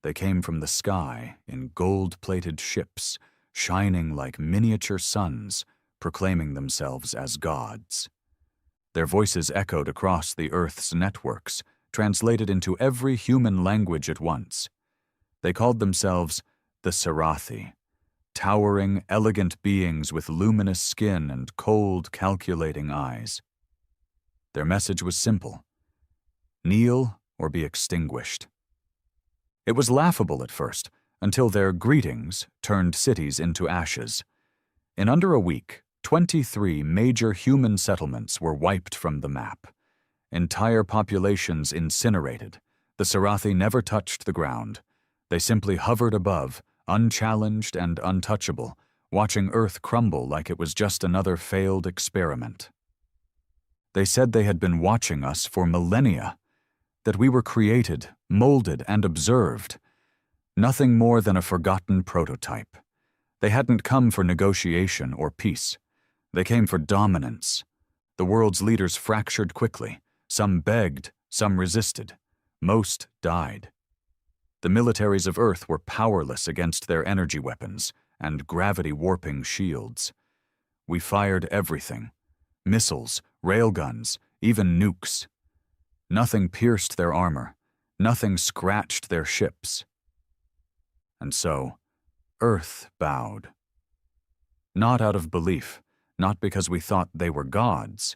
They came from the sky in gold-plated ships, shining like miniature suns, proclaiming themselves as gods. Their voices echoed across the Earth's networks, translated into every human language at once. They called themselves the Sarathi, towering, elegant beings with luminous skin and cold, calculating eyes. Their message was simple: kneel or be extinguished. It was laughable at first, until their greetings turned cities into ashes. In under a week, 23 major human settlements were wiped from the map. Entire populations incinerated. The Sarathi never touched the ground. They simply hovered above, unchallenged and untouchable, watching Earth crumble like it was just another failed experiment. They said they had been watching us for millennia, that we were created, molded, and observed. Nothing more than a forgotten prototype. They hadn't come for negotiation or peace. They came for dominance. The world's leaders fractured quickly. Some begged, some resisted. Most died. The militaries of Earth were powerless against their energy weapons and gravity-warping shields. We fired everything: missiles, railguns, even nukes. Nothing pierced their armor. Nothing scratched their ships. And so, Earth bowed. Not out of belief, not because we thought they were gods,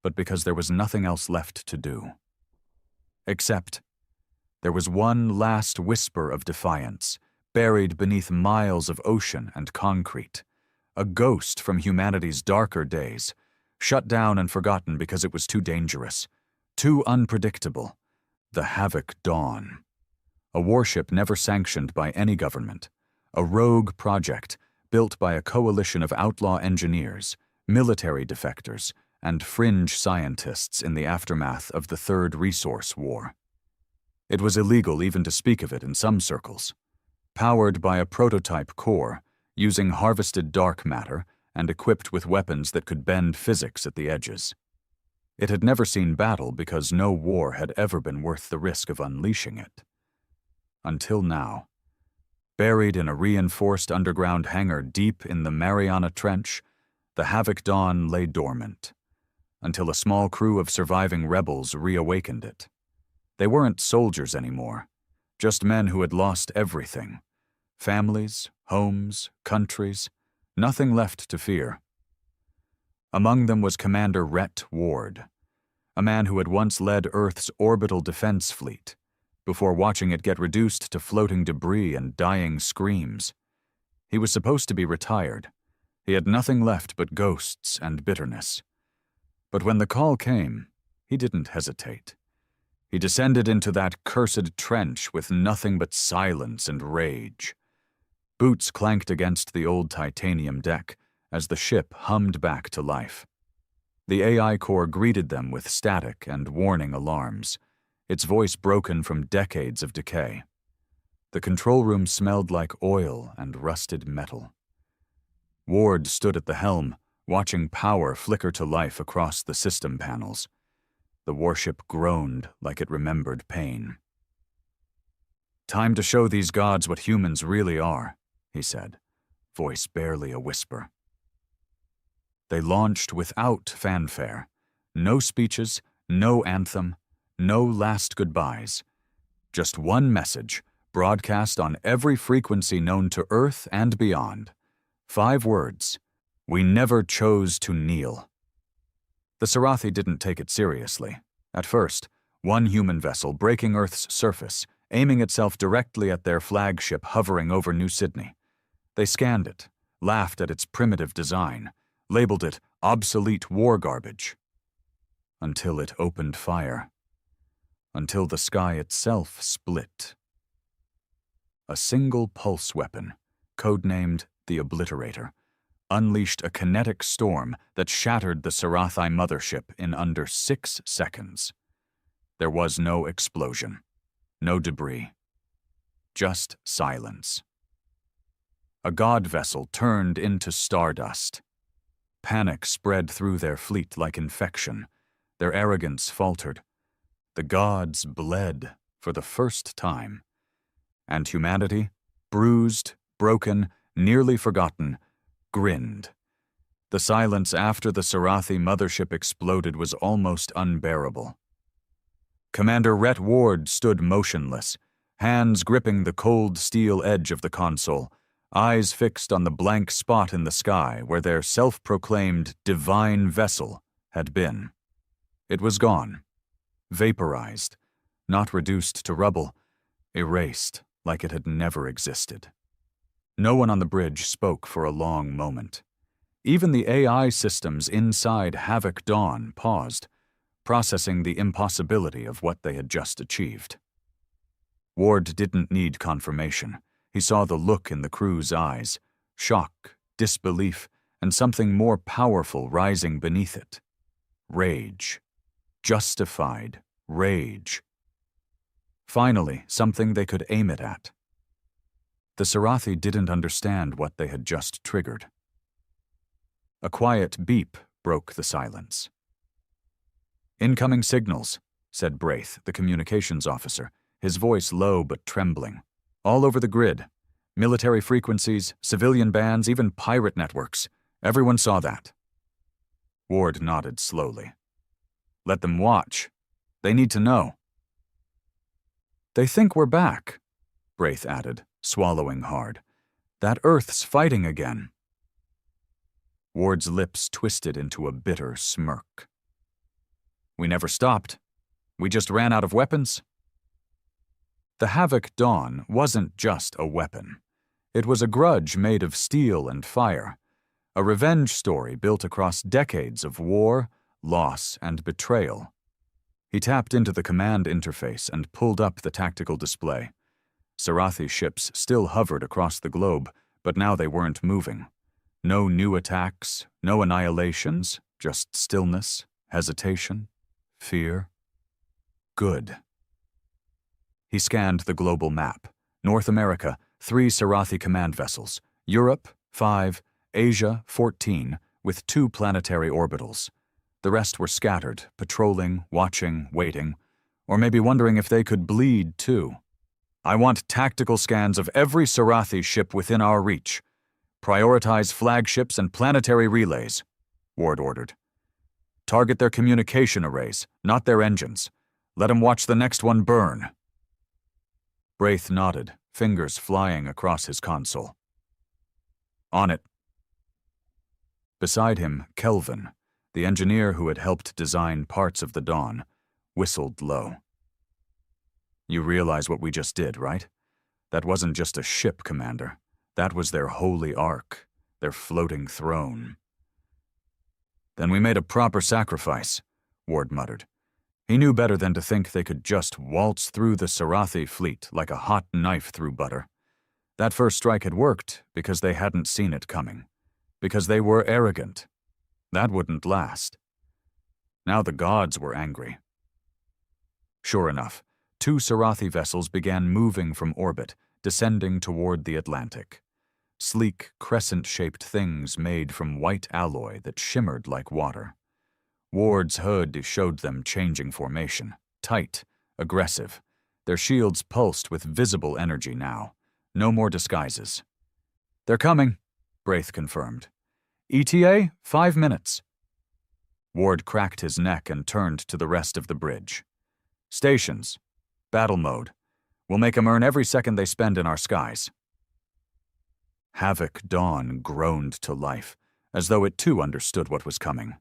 but because there was nothing else left to do. Except, there was one last whisper of defiance, buried beneath miles of ocean and concrete. A ghost from humanity's darker days, shut down and forgotten because it was too dangerous, too unpredictable. The Havoc Dawn. A warship never sanctioned by any government. A rogue project built by a coalition of outlaw engineers, military defectors, and fringe scientists in the aftermath of the Third Resource War. It was illegal even to speak of it in some circles. Powered by a prototype core, using harvested dark matter, and equipped with weapons that could bend physics at the edges. It had never seen battle because no war had ever been worth the risk of unleashing it. Until now. Buried in a reinforced underground hangar deep in the Mariana Trench, the Havoc Dawn lay dormant, until a small crew of surviving rebels reawakened it. They weren't soldiers anymore, just men who had lost everything. Families, homes, countries, nothing left to fear. Among them was Commander Rhett Ward, a man who had once led Earth's orbital defense fleet, before watching it get reduced to floating debris and dying screams. He was supposed to be retired. He had nothing left but ghosts and bitterness. But when the call came, he didn't hesitate. He descended into that cursed trench with nothing but silence and rage. Boots clanked against the old titanium deck as the ship hummed back to life. The AI core greeted them with static and warning alarms, its voice broken from decades of decay. The control room smelled like oil and rusted metal. Ward stood at the helm, watching power flicker to life across the system panels. The warship groaned like it remembered pain. "Time to show these gods what humans really are," he said, voice barely a whisper. They launched without fanfare. No speeches, no anthem, no last goodbyes. Just one message, broadcast on every frequency known to Earth and beyond. 5 words: "We never chose to kneel." The Sarathi didn't take it seriously. At first, one human vessel breaking Earth's surface, aiming itself directly at their flagship hovering over New Sydney. They scanned it, laughed at its primitive design, labeled it obsolete war garbage. Until it opened fire. Until the sky itself split. A single pulse weapon, codenamed the Obliterator, unleashed a kinetic storm that shattered the Sarathi mothership in under 6 seconds. There was no explosion, no debris, just silence. A god vessel turned into stardust. Panic spread through their fleet like infection. Their arrogance faltered. The gods bled for the first time. And humanity, bruised, broken, nearly forgotten, grinned. The silence after the Sarathi mothership exploded was almost unbearable. Commander Rhett Ward stood motionless, hands gripping the cold steel edge of the console, eyes fixed on the blank spot in the sky where their self-proclaimed divine vessel had been. It was gone, vaporized, not reduced to rubble, erased like it had never existed. No one on the bridge spoke for a long moment. Even the AI systems inside Havoc Dawn paused, processing the impossibility of what they had just achieved. Ward didn't need confirmation. He saw the look in the crew's eyes, shock, disbelief, and something more powerful rising beneath it. Rage. Justified rage. Finally, something they could aim it at. The Sarathi didn't understand what they had just triggered. A quiet beep broke the silence. "Incoming signals," said Braith, the communications officer, his voice low but trembling. "All over the grid. Military frequencies, civilian bands, even pirate networks. Everyone saw that." Ward nodded slowly. "Let them watch. They need to know." "They think we're back," Braith added, swallowing hard. "That Earth's fighting again." Ward's lips twisted into a bitter smirk. "We never stopped. We just ran out of weapons." The Havoc Dawn wasn't just a weapon. It was a grudge made of steel and fire, a revenge story built across decades of war, loss, and betrayal. He tapped into the command interface and pulled up the tactical display. Sarathi ships still hovered across the globe, but now they weren't moving. No new attacks, no annihilations, just stillness, hesitation, fear. Good. He scanned the global map. North America, 3 Sarathi command vessels. Europe, 5. Asia, 14, with 2 planetary orbitals. The rest were scattered, patrolling, watching, waiting, or maybe wondering if they could bleed too. "I want tactical scans of every Sarathi ship within our reach. Prioritize flagships and planetary relays," Ward ordered. "Target their communication arrays, not their engines. Let 'em watch the next one burn." Braith nodded, fingers flying across his console. "On it." Beside him, Kelvin, the engineer who had helped design parts of the Dawn, whistled low. "You realize what we just did, right? That wasn't just a ship, Commander. That was their holy ark, their floating throne." "Then we made a proper sacrifice," Ward muttered. He knew better than to think they could just waltz through the Sarathi fleet like a hot knife through butter. That first strike had worked because they hadn't seen it coming. Because they were arrogant. That wouldn't last. Now the gods were angry. Sure enough, 2 Sarathi vessels began moving from orbit, descending toward the Atlantic. Sleek, crescent-shaped things made from white alloy that shimmered like water. Ward's hood showed them changing formation, tight, aggressive. Their shields pulsed with visible energy now. No more disguises. "They're coming," Braith confirmed. "ETA, 5 minutes." Ward cracked his neck and turned to the rest of the bridge. "Stations. Battle mode. We'll make 'em earn every second they spend in our skies." Havoc Dawn groaned to life, as though it too understood what was coming.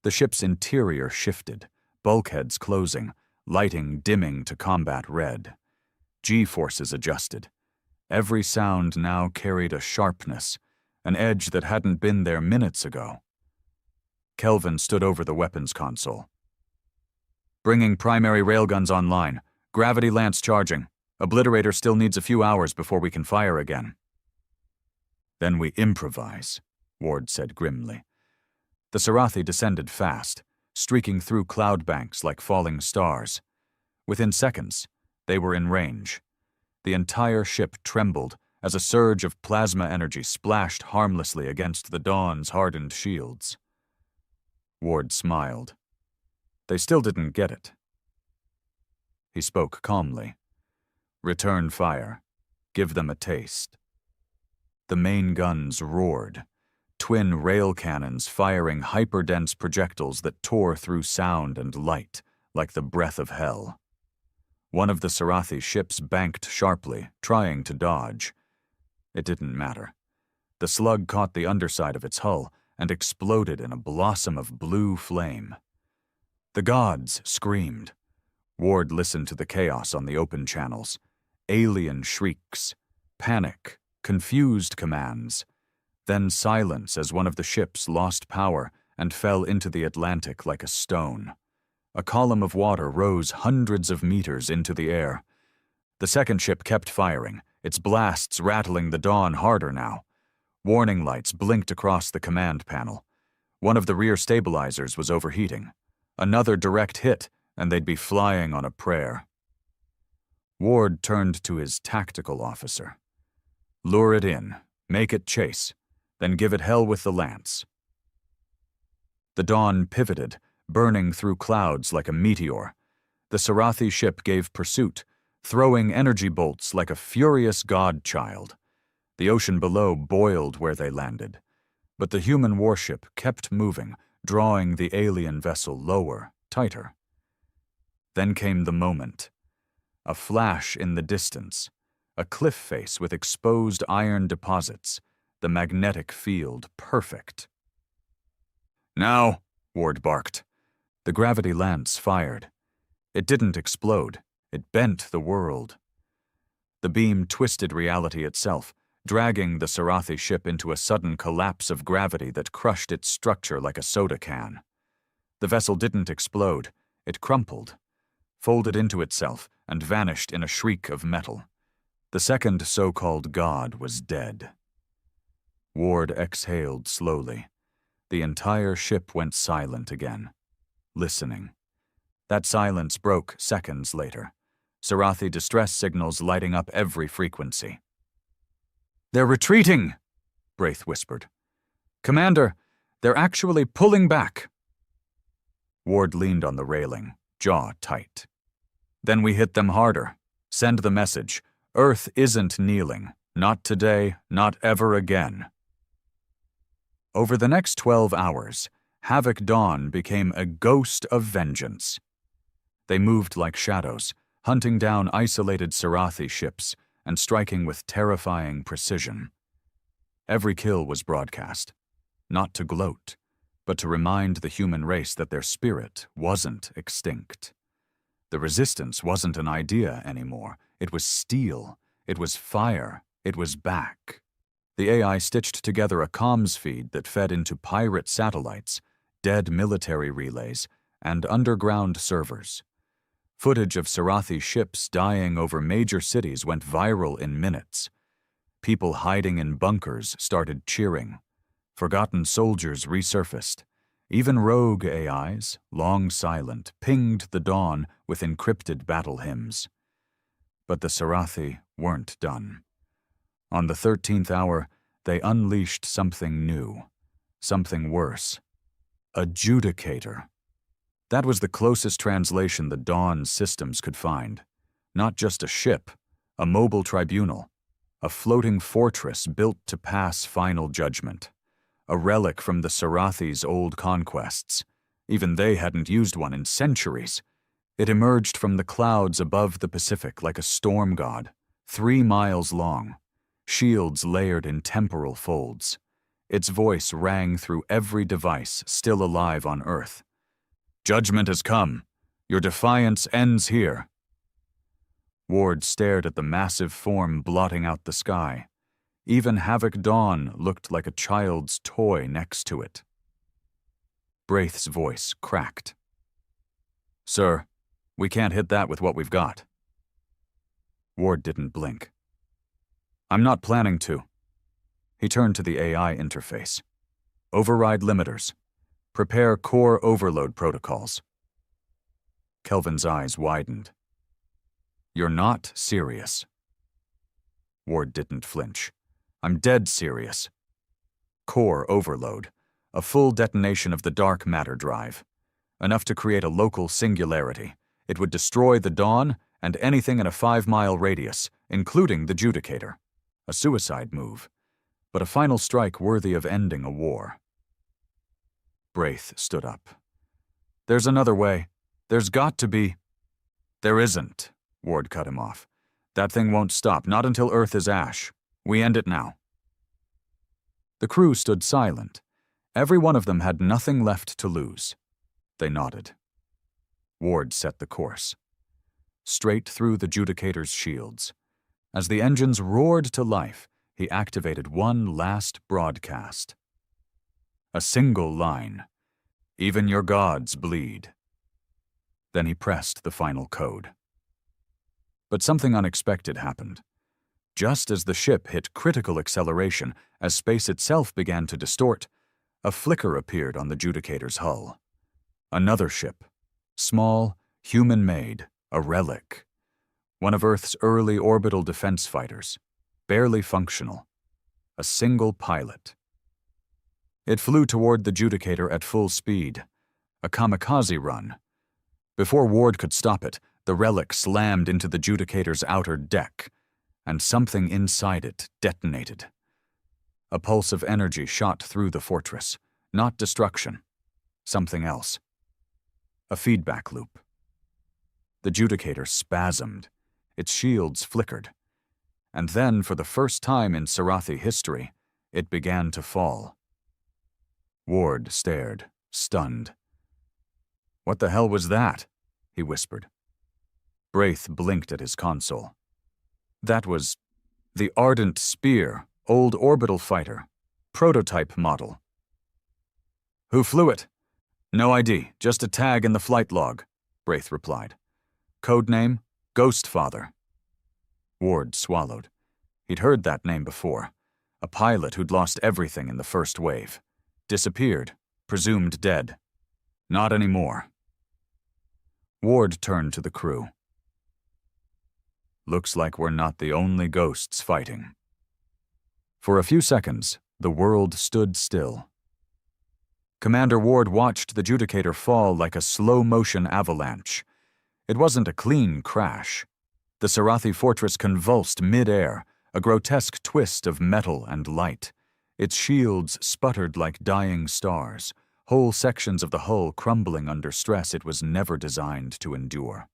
The ship's interior shifted, bulkheads closing, lighting dimming to combat red. G-forces adjusted. Every sound now carried a sharpness, an edge that hadn't been there minutes ago. Kelvin stood over the weapons console. "Bringing primary railguns online. Gravity lance charging. Obliterator still needs a few hours before we can fire again." "Then we improvise," Ward said grimly. The Sarathi descended fast, streaking through cloud banks like falling stars. Within seconds, they were in range. The entire ship trembled as a surge of plasma energy splashed harmlessly against the Dawn's hardened shields. Ward smiled. They still didn't get it. He spoke calmly. "Return fire. give them a taste. The main guns roared, twin rail cannons firing hyperdense projectiles that tore through sound and light like the breath of hell. One of the Sarathi ships banked sharply, trying to dodge. It didn't matter. The slug caught the underside of its hull and exploded in a blossom of blue flame. The gods screamed. Ward listened to the chaos on the open channels. Alien shrieks, panic, confused commands. Then silence as one of the ships lost power and fell into the Atlantic like a stone. A column of water rose hundreds of meters into the air. The second ship kept firing, its blasts rattling the dawn harder now. Warning lights blinked across the command panel. One of the rear stabilizers was overheating. Another direct hit, and they'd be flying on a prayer. Ward turned to his tactical officer. Lure it in, make it chase, then give it hell with the lance. The dawn pivoted, burning through clouds like a meteor. The Sarathi ship gave pursuit, throwing energy bolts like a furious godchild. The ocean below boiled where they landed, but the human warship kept moving, drawing the alien vessel lower, tighter. Then came the moment. A flash in the distance, a cliff face with exposed iron deposits, the magnetic field perfect. "Now," Ward barked. The gravity lance fired. It didn't explode. It bent the world. The beam twisted reality itself, dragging the Sarathi ship into a sudden collapse of gravity that crushed its structure like a soda can. The vessel didn't explode. It crumpled, folded into itself, and vanished in a shriek of metal. The second so-called god was dead. Ward exhaled slowly. The entire ship went silent again, listening. That silence broke seconds later. Sarathi distress signals lighting up every frequency. "They're retreating," Braith whispered. "Commander, they're actually pulling back." Ward leaned on the railing, jaw tight. "Then we hit them harder. Send the message. Earth isn't kneeling. Not today, not ever again." Over the next 12 hours, Havoc Dawn became a ghost of vengeance. They moved like shadows, hunting down isolated Sarathi ships and striking with terrifying precision. Every kill was broadcast, not to gloat, but to remind the human race that their spirit wasn't extinct. The resistance wasn't an idea anymore. It was steel. It was fire. It was back. The AI stitched together a comms feed that fed into pirate satellites, dead military relays, and underground servers. Footage of Sarathi ships dying over major cities went viral in minutes. People hiding in bunkers started cheering. Forgotten soldiers resurfaced. Even rogue AIs, long silent, pinged the dawn with encrypted battle hymns. But the Sarathi weren't done. On the 13th hour, they unleashed something new, something worse. Adjudicator. That was the closest translation the Dawn's systems could find. Not just a ship, a mobile tribunal, a floating fortress built to pass final judgment. A relic from the Sarathi's old conquests. Even they hadn't used one in centuries. It emerged from the clouds above the Pacific like a storm god, 3 miles long, shields layered in temporal folds. Its voice rang through every device still alive on Earth. "Judgment has come. Your defiance ends here." Ward stared at the massive form blotting out the sky. Even Havoc Dawn looked like a child's toy next to it. Braith's voice cracked. "Sir, we can't hit that with what we've got." Ward didn't blink. "I'm not planning to." He turned to the AI interface. "Override limiters. Prepare core overload protocols." Kelvin's eyes widened. "You're not serious." Ward didn't flinch. "I'm dead serious. Core overload. A full detonation of the dark matter drive. Enough to create a local singularity. It would destroy the Dawn and anything in a 5-mile radius, including the Judicator. A suicide move, but a final strike worthy of ending a war. Braith stood up. "There's another way. There's got to be." "There isn't," Ward cut him off. "That thing won't stop, not until Earth is ash. We end it now." The crew stood silent. Every one of them had nothing left to lose. They nodded. Ward set the course. Straight through the Judicator's shields. As the engines roared to life, he activated one last broadcast. A single line. "Even your gods bleed." Then he pressed the final code. But something unexpected happened. Just as the ship hit critical acceleration, as space itself began to distort, a flicker appeared on the Judicator's hull. Another ship. Small, human-made, a relic. One of Earth's early orbital defense fighters. Barely functional. A single pilot. It flew toward the Judicator at full speed. A kamikaze run. Before Ward could stop it, the relic slammed into the Judicator's outer deck, and something inside it detonated. A pulse of energy shot through the fortress. Not destruction. Something else. A feedback loop. The Judicator spasmed. Its shields flickered. And then, for the first time in Sarathi history, it began to fall. Ward stared, stunned. "What the hell was that?" he whispered. Braith blinked at his console. "That was the Ardent Spear, old orbital fighter, prototype model." "Who flew it?" "No ID, just a tag in the flight log," Braith replied. "Codename, Ghostfather." Ward swallowed. He'd heard that name before. A pilot who'd lost everything in the first wave. Disappeared, presumed dead. Not anymore. Ward turned to the crew. "Looks like we're not the only ghosts fighting." For a few seconds, the world stood still. Commander Ward watched the Judicator fall like a slow-motion avalanche. It wasn't a clean crash. The Sarathi fortress convulsed mid-air, a grotesque twist of metal and light. Its shields sputtered like dying stars, whole sections of the hull crumbling under stress it was never designed to endure.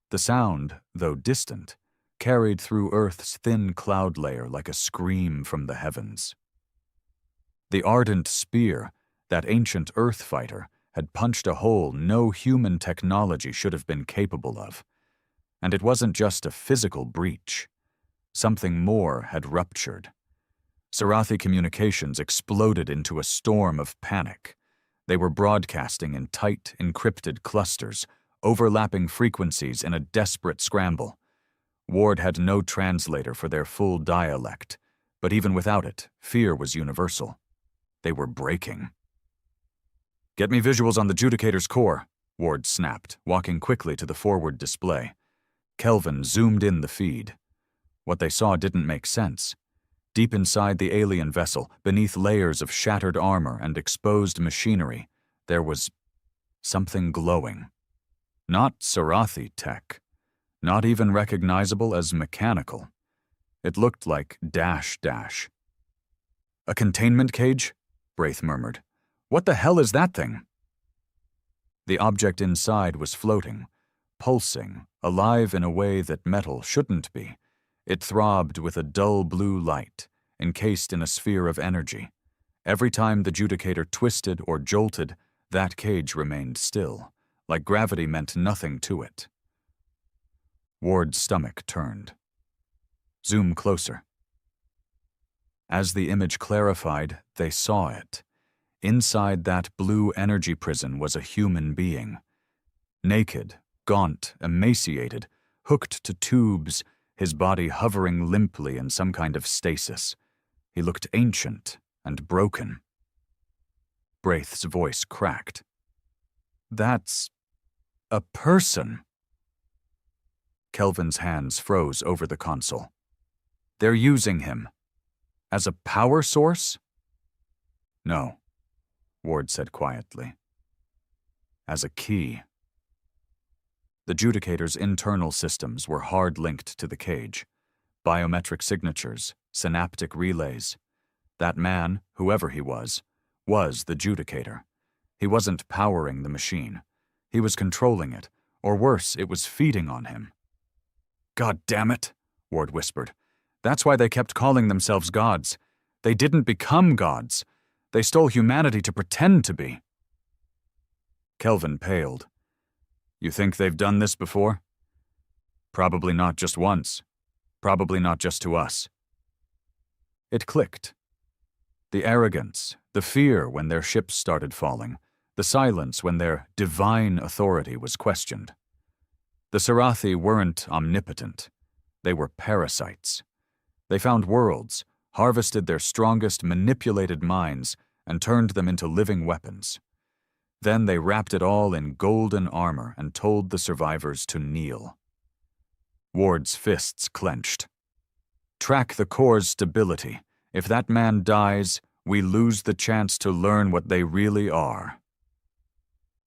The sound, though distant, carried through Earth's thin cloud layer like a scream from the heavens. The Ardent Spear, that ancient Earth fighter, had punched a hole no human technology should have been capable of. And it wasn't just a physical breach. Something more had ruptured. Sarathi communications exploded into a storm of panic. They were broadcasting in tight, encrypted clusters, overlapping frequencies in a desperate scramble. Ward had no translator for their full dialect, but even without it, fear was universal. They were breaking. "Get me visuals on the Judicator's core," Ward snapped, walking quickly to the forward display. Kelvin zoomed in the feed. What they saw didn't make sense. Deep inside the alien vessel, beneath layers of shattered armor and exposed machinery, there was something glowing. Not Sarathi tech. Not even recognizable as mechanical. It looked like dash. "A containment cage?" Braith murmured. "What the hell is that thing?" The object inside was floating, pulsing, alive in a way that metal shouldn't be. It throbbed with a dull blue light, encased in a sphere of energy. Every time the Judicator twisted or jolted, that cage remained still, like gravity meant nothing to it. Ward's stomach turned. Zoom closer. As the image clarified, they saw it. Inside that blue energy prison was a human being. Naked, gaunt, emaciated, hooked to tubes, his body hovering limply in some kind of stasis. He looked ancient and broken. Braith's voice cracked. "That's a person." Kelvin's hands froze over the console. "They're using him. As a power source?" "No," Ward said quietly. "As a key." The Judicator's internal systems were hard-linked to the cage. Biometric signatures, synaptic relays. That man, whoever he was the Judicator. He wasn't powering the machine. He was controlling it, or worse, it was feeding on him. "God damn it," Ward whispered. "That's why they kept calling themselves gods. They didn't become gods. They stole humanity to pretend to be." Kelvin paled. "You think they've done this before?" "Probably not just once. Probably not just to us." It clicked. The arrogance, the fear when their ships started falling, the silence when their divine authority was questioned. The Sarathi weren't omnipotent. They were parasites. They found worlds, harvested their strongest manipulated minds, and turned them into living weapons. Then they wrapped it all in golden armor and told the survivors to kneel. Ward's fists clenched. "Track the core's stability. If that man dies, we lose the chance to learn what they really are."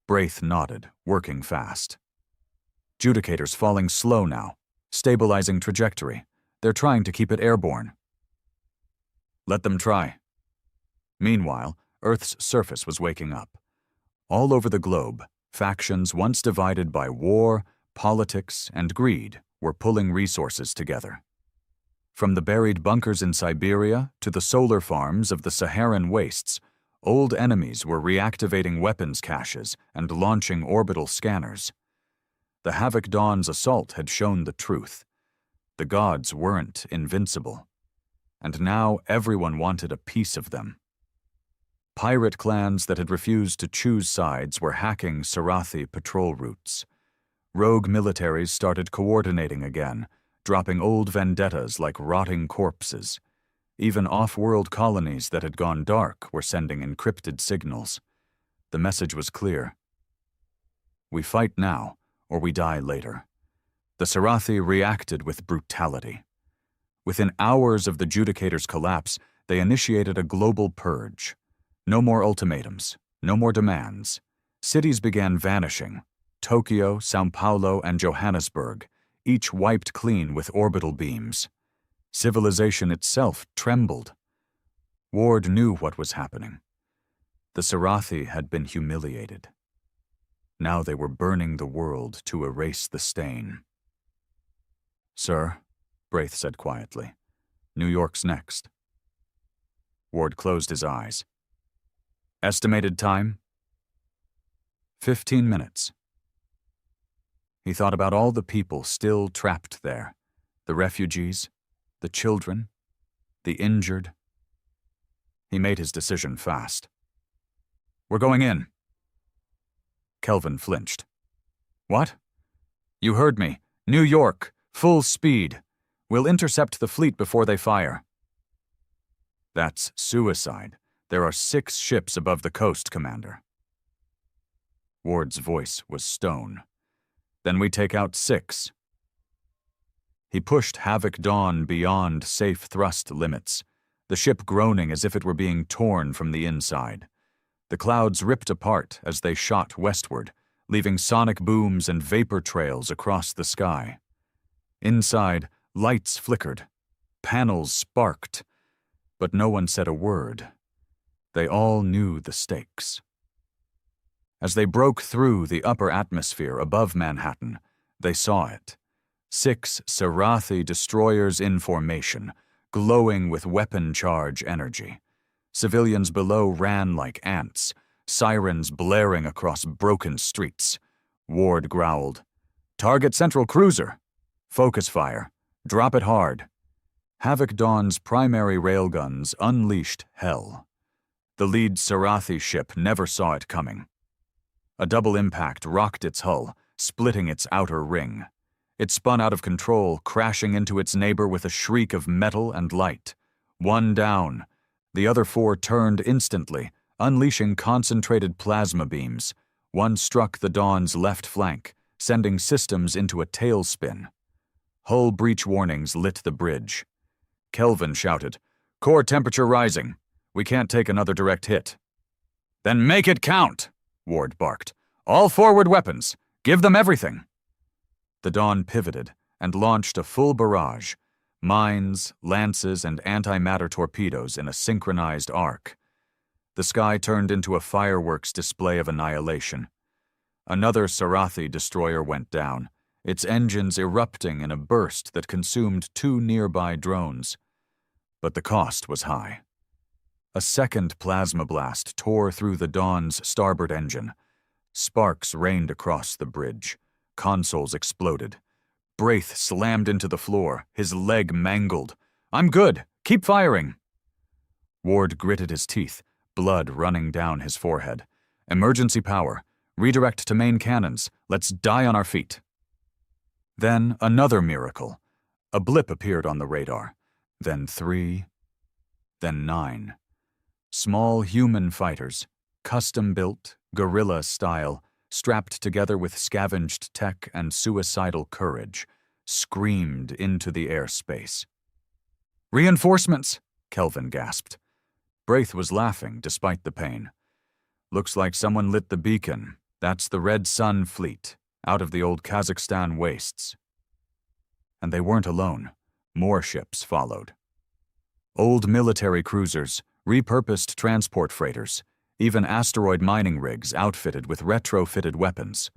Braith nodded, working fast. Judicator's falling slow now, stabilizing trajectory. They're trying to keep it airborne. "Let them try." Meanwhile, Earth's surface was waking up. All over the globe, factions once divided by war, politics, and greed were pulling resources together. From the buried bunkers in Siberia to the solar farms of the Saharan wastes, old enemies were reactivating weapons caches and launching orbital scanners. The Havoc Dawn's assault had shown the truth. The gods weren't invincible. And now everyone wanted a piece of them. Pirate clans that had refused to choose sides were hacking Sarathi patrol routes. Rogue militaries started coordinating again, dropping old vendettas like rotting corpses. Even off-world colonies that had gone dark were sending encrypted signals. The message was clear. We fight now, or we die later. The Sarathi reacted with brutality. Within hours of the Judicator's collapse, they initiated a global purge. No more ultimatums, no more demands. Cities began vanishing. Tokyo, Sao Paulo, and Johannesburg, each wiped clean with orbital beams. Civilization itself trembled. Ward knew what was happening. The Sarathi had been humiliated. Now they were burning the world to erase the stain. "Sir," Braith said quietly, "New York's next." Ward closed his eyes. "Estimated time?" 15 minutes. He thought about all the people still trapped there, the refugees, the children, the injured. He made his decision fast. "We're going in." Kelvin flinched. "What?" "You heard me. New York, full speed. We'll intercept the fleet before they fire." "That's suicide. There are 6 ships above the coast, Commander." Ward's voice was stone. "Then we take out 6. He pushed Havoc Dawn beyond safe thrust limits, the ship groaning as if it were being torn from the inside. The clouds ripped apart as they shot westward, leaving sonic booms and vapor trails across the sky. Inside, lights flickered. Panels sparked. But no one said a word. They all knew the stakes. As they broke through the upper atmosphere above Manhattan, they saw it. 6 Sarathi destroyers in formation, glowing with weapon charge energy. Civilians below ran like ants, sirens blaring across broken streets. Ward growled, "Target Central Cruiser. Focus fire. Drop it hard." Havoc Dawn's primary railguns unleashed hell. The lead Sarathi ship never saw it coming. A double impact rocked its hull, splitting its outer ring. It spun out of control, crashing into its neighbor with a shriek of metal and light. 1 down. The other 4 turned instantly, unleashing concentrated plasma beams. One struck the Dawn's left flank, sending systems into a tailspin. Hull breach warnings lit the bridge. Kelvin shouted, "Core temperature rising. We can't take another direct hit." "Then make it count," Ward barked. "All forward weapons. Give them everything." The Dawn pivoted and launched a full barrage, mines, lances, and antimatter torpedoes in a synchronized arc. The sky turned into a fireworks display of annihilation. Another Sarathi destroyer went down, its engines erupting in a burst that consumed 2 nearby drones. But the cost was high. A second plasma blast tore through the Dawn's starboard engine. Sparks rained across the bridge. Consoles exploded. Braith slammed into the floor, his leg mangled. "I'm good. Keep firing." Ward gritted his teeth, blood running down his forehead. "Emergency power. Redirect to main cannons. Let's die on our feet." Then another miracle. A blip appeared on the radar. Then 3. Then 9. Small human fighters, custom-built, guerrilla-style, strapped together with scavenged tech and suicidal courage, screamed into the airspace. "Reinforcements!" Kelvin gasped. Braith was laughing despite the pain. "Looks like someone lit the beacon. That's the Red Sun fleet, out of the old Kazakhstan wastes." And they weren't alone. More ships followed. Old military cruisers, repurposed transport freighters, even asteroid mining rigs outfitted with retrofitted weapons.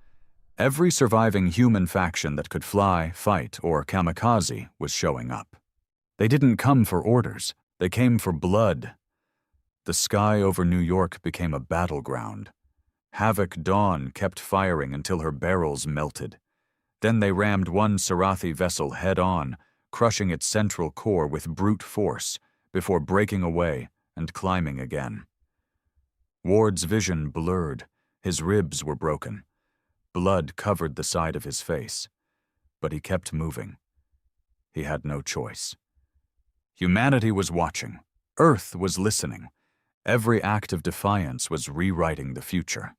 Every surviving human faction that could fly, fight, or kamikaze was showing up. They didn't come for orders. They came for blood. The sky over New York became a battleground. Havoc Dawn kept firing until her barrels melted. Then they rammed one Sarathi vessel head-on, crushing its central core with brute force, before breaking away and climbing again. Ward's vision blurred. His ribs were broken. Blood covered the side of his face. But he kept moving. He had no choice. Humanity was watching. Earth was listening. Every act of defiance was rewriting the future.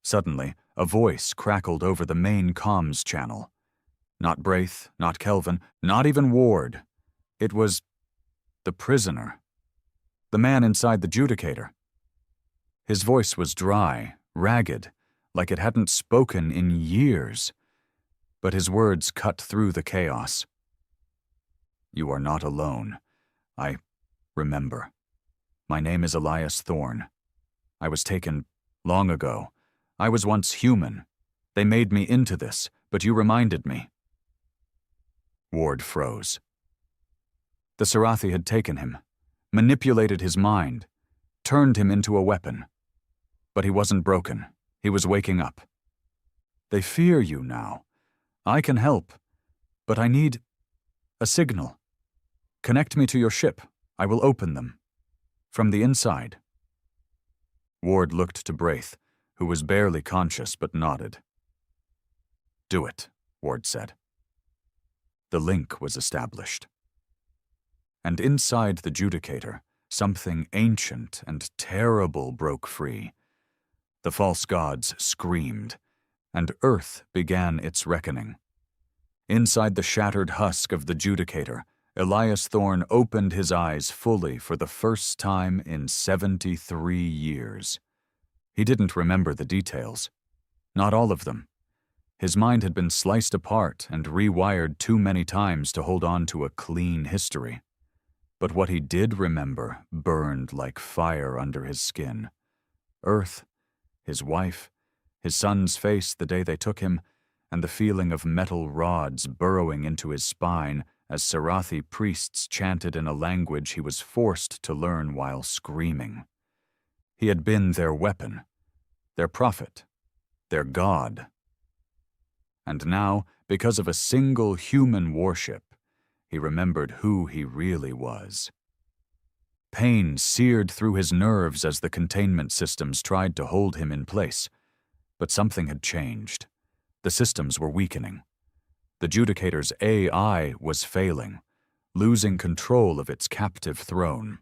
Suddenly, a voice crackled over the main comms channel. Not Braith, not Kelvin, not even Ward. It was the prisoner. The man inside the judicator. His voice was dry, ragged, like it hadn't spoken in years. But his words cut through the chaos. "You are not alone. I remember. My name is Elias Thorne. I was taken long ago. I was once human. They made me into this, but you reminded me." Ward froze. The Sarathi had taken him, manipulated his mind, turned him into a weapon. But he wasn't broken. He was waking up. "They fear you now. I can help, but I need a signal. Connect me to your ship. I will open them. From the inside." Ward looked to Braith, who was barely conscious but nodded. "Do it," Ward said. The link was established. And inside the judicator, something ancient and terrible broke free. The false gods screamed, and Earth began its reckoning. Inside the shattered husk of the judicator, Elias Thorne opened his eyes fully for the first time in 73 years. He didn't remember the details. Not all of them. His mind had been sliced apart and rewired too many times to hold on to a clean history. But what he did remember burned like fire under his skin. Earth, his wife, his son's face the day they took him, and the feeling of metal rods burrowing into his spine as Sarathi priests chanted in a language he was forced to learn while screaming. He had been their weapon, their prophet, their god. And now, because of a single human warship, he remembered who he really was. Pain seared through his nerves as the containment systems tried to hold him in place. But something had changed. The systems were weakening. The Judicator's AI was failing, losing control of its captive throne.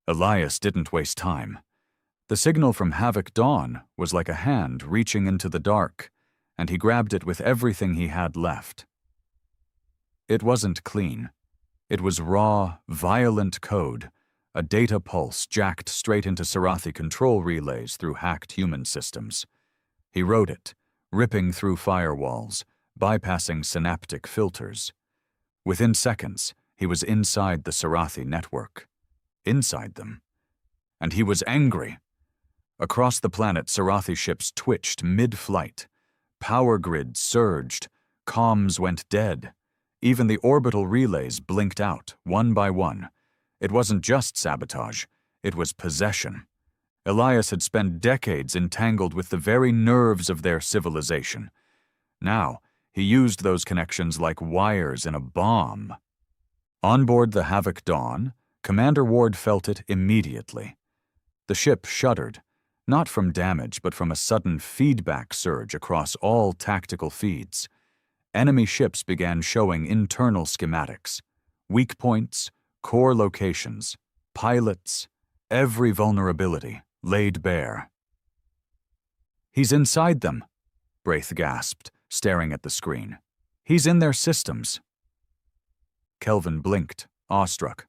Elias didn't waste time. The signal from Havoc Dawn was like a hand reaching into the dark, and he grabbed it with everything he had left. It wasn't clean. It was raw, violent code, a data pulse jacked straight into Sarathi control relays through hacked human systems. He wrote it, ripping through firewalls, bypassing synaptic filters. Within seconds, he was inside the Sarathi network. Inside them. And he was angry. Across the planet, Sarathi ships twitched mid-flight. Power grids surged. Comms went dead. Even the orbital relays blinked out, one by one. It wasn't just sabotage. It was possession. Elias had spent decades entangled with the very nerves of their civilization. Now, he used those connections like wires in a bomb. On board the Havoc Dawn, Commander Ward felt it immediately. The ship shuddered, not from damage but from a sudden feedback surge across all tactical feeds. Enemy ships began showing internal schematics, weak points, core locations, pilots, every vulnerability laid bare. "He's inside them," Braith gasped, staring at the screen. "He's in their systems." Kelvin blinked, awestruck.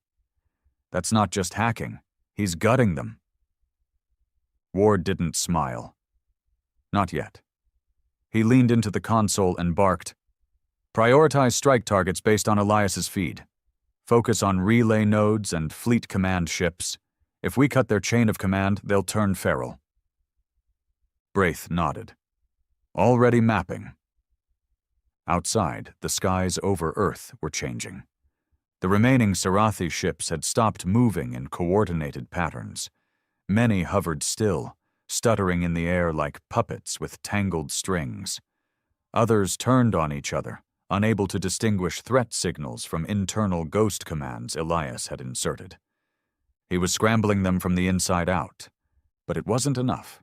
"That's not just hacking. He's gutting them." Ward didn't smile. Not yet. He leaned into the console and barked, "Prioritize strike targets based on Elias's feed. Focus on relay nodes and fleet command ships. If we cut their chain of command, they'll turn feral." Braith nodded. "Already mapping." Outside, the skies over Earth were changing. The remaining Sarathi ships had stopped moving in coordinated patterns. Many hovered still, stuttering in the air like puppets with tangled strings. Others turned on each other, unable to distinguish threat signals from internal ghost commands Elias had inserted. He was scrambling them from the inside out, but it wasn't enough.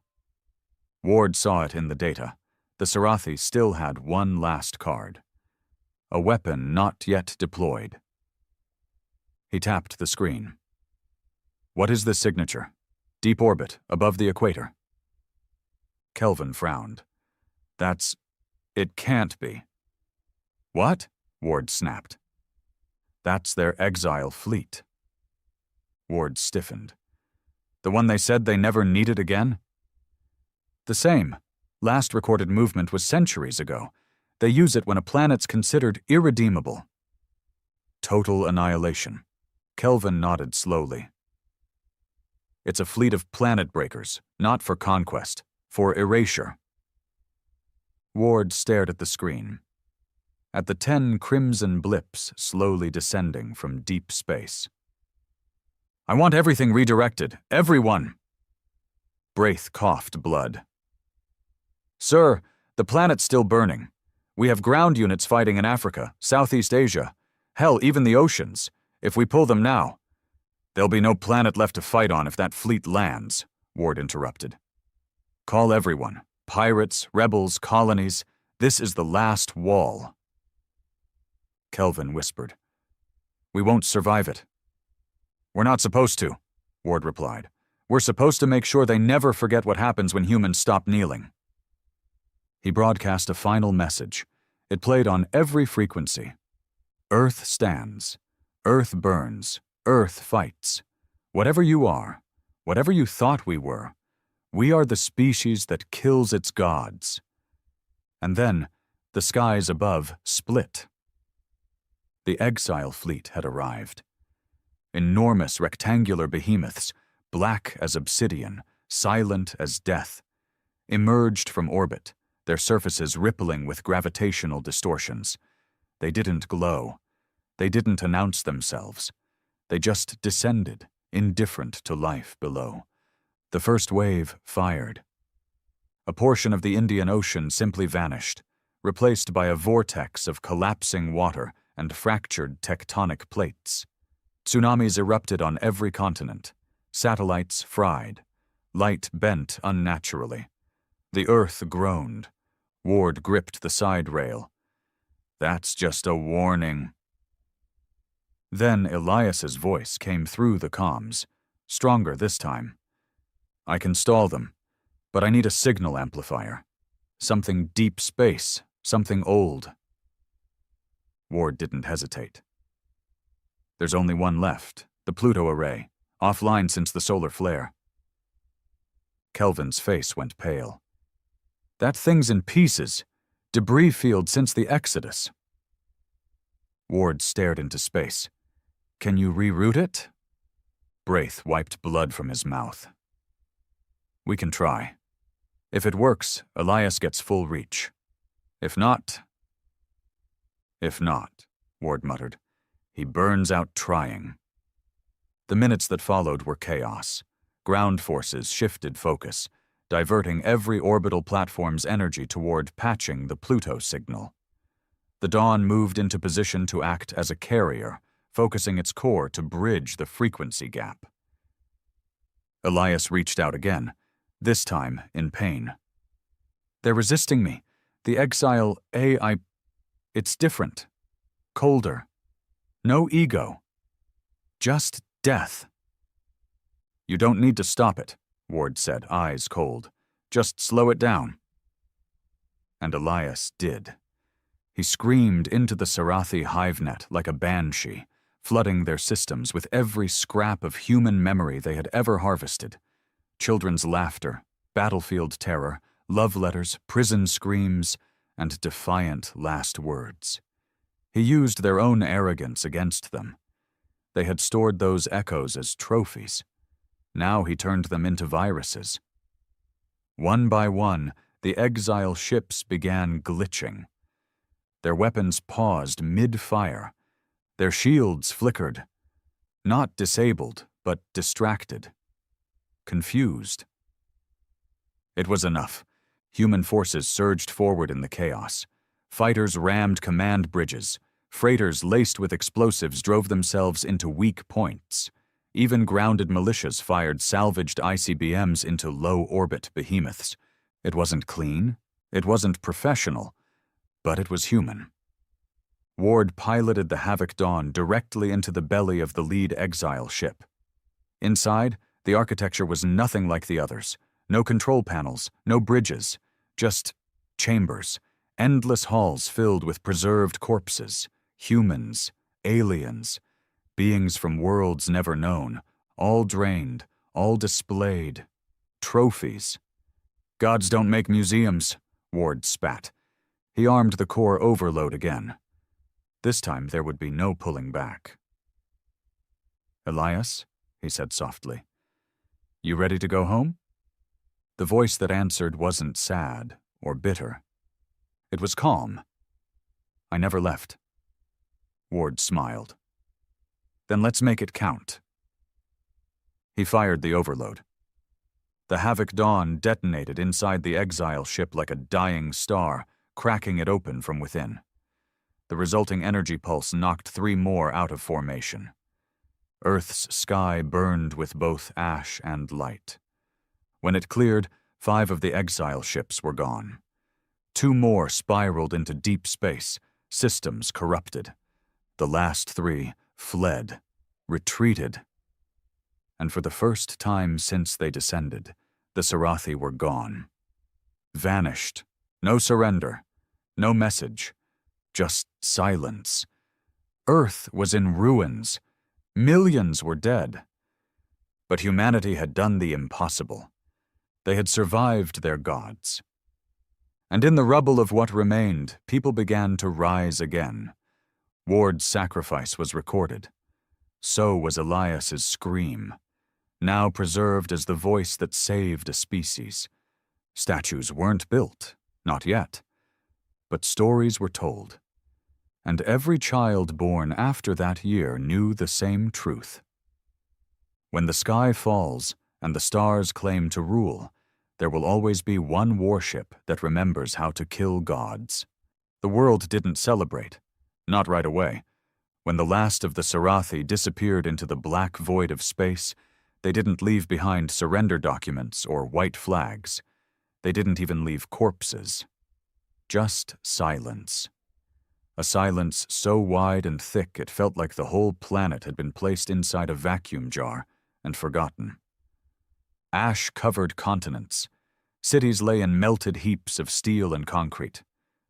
Ward saw it in the data. The Sarathi still had one last card. A weapon not yet deployed. He tapped the screen. "What is this signature? Deep orbit, above the equator." Kelvin frowned. It can't be." "What?" Ward snapped. "That's their exile fleet." Ward stiffened. "The one they said they never needed again?" "The same. Last recorded movement was centuries ago. They use it when a planet's considered irredeemable." "Total annihilation." Kelvin nodded slowly. "It's a fleet of planet breakers, not for conquest, for erasure." Ward stared at the screen. At the 10 crimson blips slowly descending from deep space. "I want everything redirected. Everyone!" Braith coughed blood. "Sir, the planet's still burning. We have ground units fighting in Africa, Southeast Asia, hell, even the oceans. If we pull them now—" "There'll be no planet left to fight on if that fleet lands," Ward interrupted. "Call everyone. Pirates, rebels, colonies. This is the last wall." Kelvin whispered, "We won't survive it." "We're not supposed to," Ward replied. "We're supposed to make sure they never forget what happens when humans stop kneeling." He broadcast a final message. It played on every frequency. "Earth stands. Earth burns. Earth fights. Whatever you are, whatever you thought we were, we are the species that kills its gods." And then, the skies above split. The exile fleet had arrived. Enormous rectangular behemoths, black as obsidian, silent as death, emerged from orbit, their surfaces rippling with gravitational distortions. They didn't glow. They didn't announce themselves. They just descended, indifferent to life below. The first wave fired. A portion of the Indian Ocean simply vanished, replaced by a vortex of collapsing water and fractured tectonic plates. Tsunamis erupted on every continent. Satellites fried. Light bent unnaturally. The earth groaned. Ward gripped the side rail. "That's just a warning." Then Elias's voice came through the comms, stronger this time. "I can stall them, but I need a signal amplifier. Something deep space, something old." Ward didn't hesitate. "There's only one left, the Pluto array, offline since the solar flare." Kelvin's face went pale. "That thing's in pieces. Debris field since the Exodus. Ward stared into space. Can you reroute it? Braith wiped blood from his mouth. We can try. If it works, Elias gets full reach. If not, Ward muttered. He burns out trying. The minutes that followed were chaos. Ground forces shifted focus, diverting every orbital platform's energy toward patching the Pluto signal. The Dawn moved into position to act as a carrier, focusing its core to bridge the frequency gap. Elias reached out again, this time in pain. They're resisting me. The exile it's different. Colder. No ego. Just death. You don't need to stop it, Ward said, eyes cold. Just slow it down. And Elias did. He screamed into the Sarathi hive net like a banshee, flooding their systems with every scrap of human memory they had ever harvested. Children's laughter, battlefield terror, love letters, prison screams, and defiant last words. He used their own arrogance against them. They had stored those echoes as trophies. Now he turned them into viruses. One by one, the exile ships began glitching. Their weapons paused mid-fire. Their shields flickered. Not disabled, but distracted. Confused. It was enough. Human forces surged forward in the chaos. Fighters rammed command bridges. Freighters laced with explosives drove themselves into weak points. Even grounded militias fired salvaged ICBMs into low-orbit behemoths. It wasn't clean. It wasn't professional. But it was human. Ward piloted the Havoc Dawn directly into the belly of the lead exile ship. Inside, the architecture was nothing like the others. No control panels, no bridges, just chambers, endless halls filled with preserved corpses, humans, aliens, beings from worlds never known, all drained, all displayed, trophies. Gods don't make museums, Ward spat. He armed the core overload again. This time there would be no pulling back. Elias, he said softly, you ready to go home? The voice that answered wasn't sad or bitter. It was calm. I never left. Ward smiled. Then let's make it count. He fired the overload. The Havoc Dawn detonated inside the exile ship like a dying star, cracking it open from within. The resulting energy pulse knocked 3 more out of formation. Earth's sky burned with both ash and light. When it cleared, 5 of the exile ships were gone. 2 more spiraled into deep space, systems corrupted. The last 3 fled, retreated. And for the first time since they descended, the Sarathi were gone. Vanished. No surrender. No message. Just silence. Earth was in ruins. Millions were dead. But humanity had done the impossible. They had survived their gods. And in the rubble of what remained, people began to rise again. Ward's sacrifice was recorded. So was Elias's scream, now preserved as the voice that saved a species. Statues weren't built, not yet. But stories were told. And every child born after that year knew the same truth. When the sky falls and the stars claim to rule, there will always be one warship that remembers how to kill gods. The world didn't celebrate, not right away. When the last of the Sarathi disappeared into the black void of space, they didn't leave behind surrender documents or white flags. They didn't even leave corpses. Just silence. A silence so wide and thick it felt like the whole planet had been placed inside a vacuum jar and forgotten. Ash-covered continents. Cities lay in melted heaps of steel and concrete.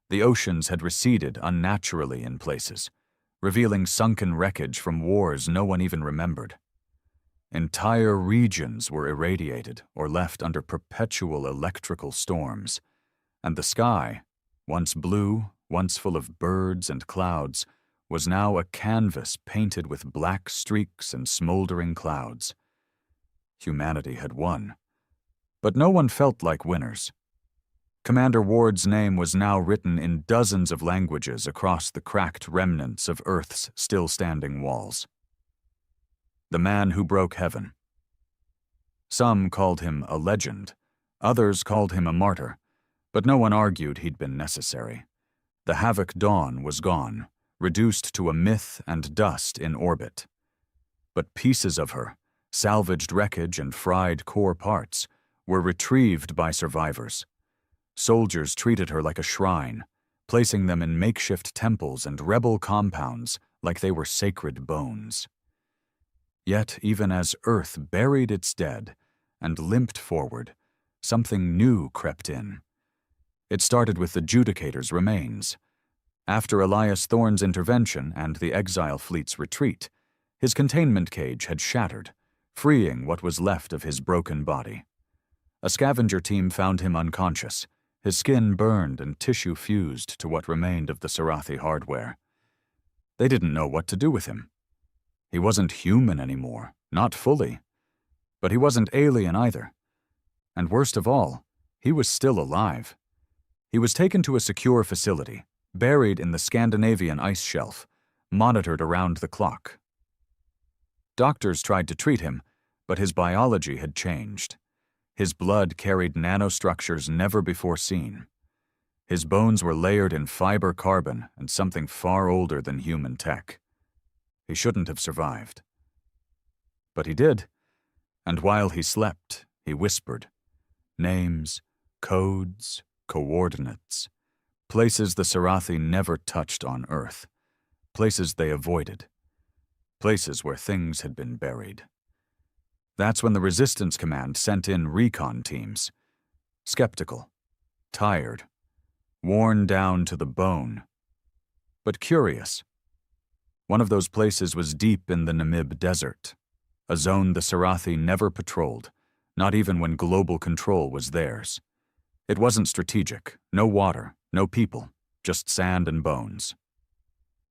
The oceans had receded unnaturally in places, revealing sunken wreckage from wars no one even remembered. Entire regions were irradiated or left under perpetual electrical storms, and the sky, once blue, once full of birds and clouds, was now a canvas painted with black streaks and smoldering clouds. Humanity had won. But no one felt like winners. Commander Ward's name was now written in dozens of languages across the cracked remnants of Earth's still-standing walls. The man who broke heaven. Some called him a legend, others called him a martyr, but no one argued he'd been necessary. The Havoc Dawn was gone, reduced to a myth and dust in orbit. But pieces of her, salvaged wreckage and fried core parts, were retrieved by survivors. Soldiers treated her like a shrine, placing them in makeshift temples and rebel compounds like they were sacred bones. Yet even as Earth buried its dead and limped forward, something new crept in. It started with the Judicator's remains. After Elias Thorne's intervention and the Exile Fleet's retreat, his containment cage had shattered, freeing what was left of his broken body. A scavenger team found him unconscious, his skin burned and tissue fused to what remained of the Sarathi hardware. They didn't know what to do with him. He wasn't human anymore, not fully. But he wasn't alien either. And worst of all, he was still alive. He was taken to a secure facility, buried in the Scandinavian ice shelf, monitored around the clock. Doctors tried to treat him, but his biology had changed. His blood carried nanostructures never before seen. His bones were layered in fiber carbon and something far older than human tech. He shouldn't have survived. But he did, and while he slept, he whispered. Names, codes, coordinates. Places the Sarathi never touched on Earth. Places they avoided. Places where things had been buried. That's when the Resistance Command sent in recon teams. Skeptical, tired, worn down to the bone, but curious. One of those places was deep in the Namib Desert, a zone the Sarathi never patrolled, not even when global control was theirs. It wasn't strategic, no water, no people, just sand and bones.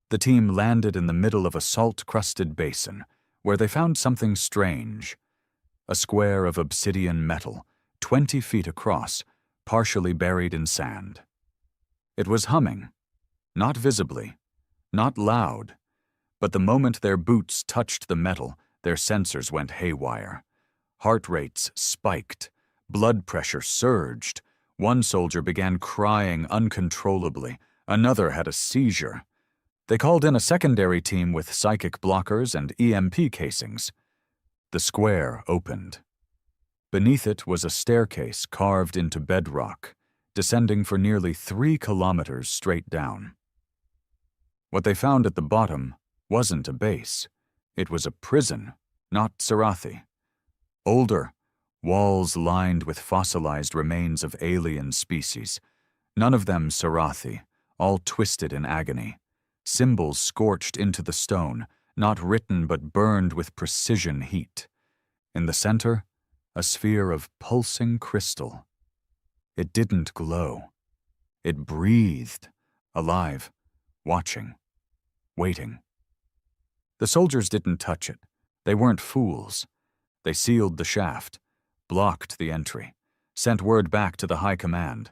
The team landed in the middle of a salt-crusted basin, where they found something strange. A square of obsidian metal, 20 feet across, partially buried in sand. It was humming, not visibly, not loud, but the moment their boots touched the metal, their sensors went haywire. Heart rates spiked, blood pressure surged. One soldier began crying uncontrollably, another had a seizure. They called in a secondary team with psychic blockers and EMP casings. The square opened. Beneath it was a staircase carved into bedrock, descending for nearly 3 kilometers straight down. What they found at the bottom wasn't a base. It was a prison, not Sarathi. Older, walls lined with fossilized remains of alien species. None of them Sarathi, all twisted in agony. Symbols scorched into the stone, not written but burned with precision heat. In the center, a sphere of pulsing crystal. It didn't glow. It breathed, alive, watching, waiting. The soldiers didn't touch it. They weren't fools. They sealed the shaft, blocked the entry, sent word back to the High Command.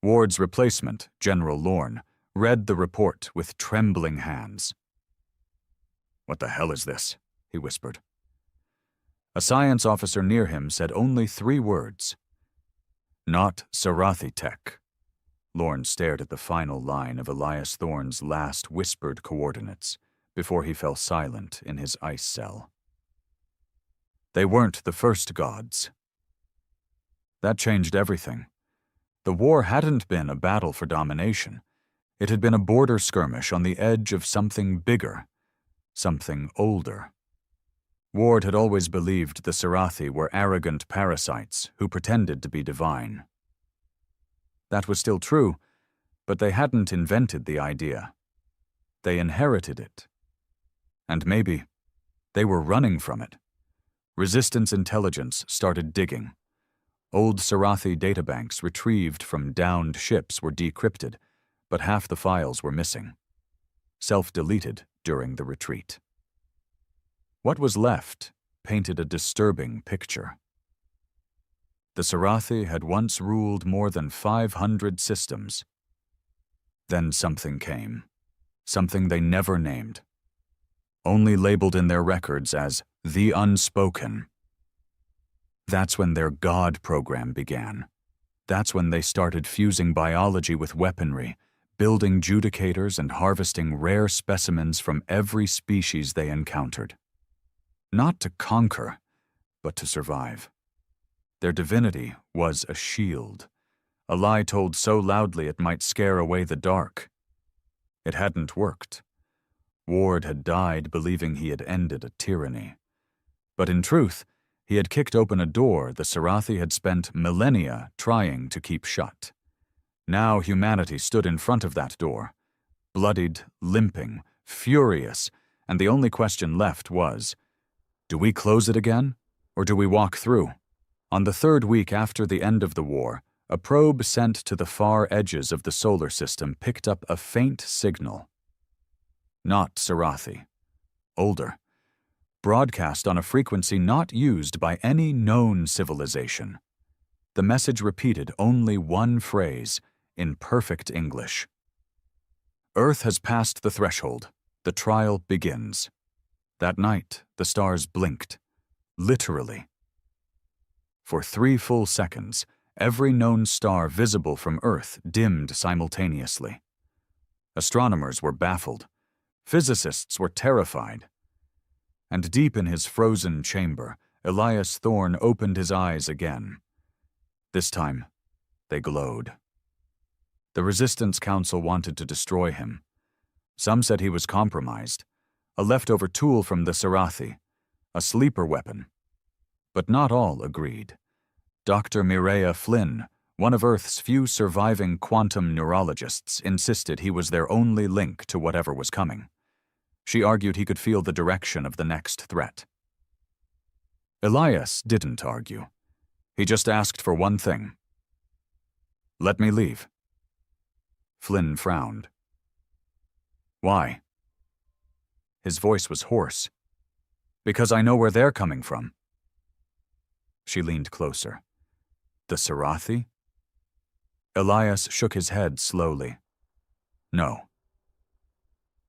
Ward's replacement, General Lorne, read the report with trembling hands. "What the hell is this?" he whispered. A science officer near him said only 3 words. "Not Sarathi tech." Lorne stared at the final line of Elias Thorne's last whispered coordinates before he fell silent in his ice cell. They weren't the first gods. That changed everything. The war hadn't been a battle for domination. It had been a border skirmish on the edge of something bigger, something older. Ward had always believed the Sarathi were arrogant parasites who pretended to be divine. That was still true, but they hadn't invented the idea. They inherited it. And maybe they were running from it. Resistance intelligence started digging. Old Sarathi databanks retrieved from downed ships were decrypted, but half the files were missing, self-deleted during the retreat. What was left painted a disturbing picture. The Sarathi had once ruled more than 500 systems. Then something came, something they never named, only labeled in their records as the Unspoken. That's when their God program began. That's when they started fusing biology with weaponry, building judicators and harvesting rare specimens from every species they encountered. Not to conquer, but to survive. Their divinity was a shield, a lie told so loudly it might scare away the dark. It hadn't worked. Ward had died believing he had ended a tyranny. But in truth, he had kicked open a door the Sarathi had spent millennia trying to keep shut. Now humanity stood in front of that door, bloodied, limping, furious, and the only question left was, do we close it again, or do we walk through? On the third week after the end of the war, a probe sent to the far edges of the solar system picked up a faint signal. Not Sarathi. Older. Broadcast on a frequency not used by any known civilization. The message repeated only one phrase in perfect English. Earth has passed the threshold. The trial begins. That night, the stars blinked. Literally. For 3 full seconds, every known star visible from Earth dimmed simultaneously. Astronomers were baffled. Physicists were terrified. And deep in his frozen chamber, Elias Thorne opened his eyes again. This time, they glowed. The Resistance Council wanted to destroy him. Some said he was compromised, a leftover tool from the Sarathi, a sleeper weapon. But not all agreed. Dr. Mireya Flynn, one of Earth's few surviving quantum neurologists, insisted he was their only link to whatever was coming. She argued he could feel the direction of the next threat. Elias didn't argue. He just asked for one thing. Let me leave. Flynn frowned. Why? His voice was hoarse. Because I know where they're coming from. She leaned closer. The Sarathi? Elias shook his head slowly. No.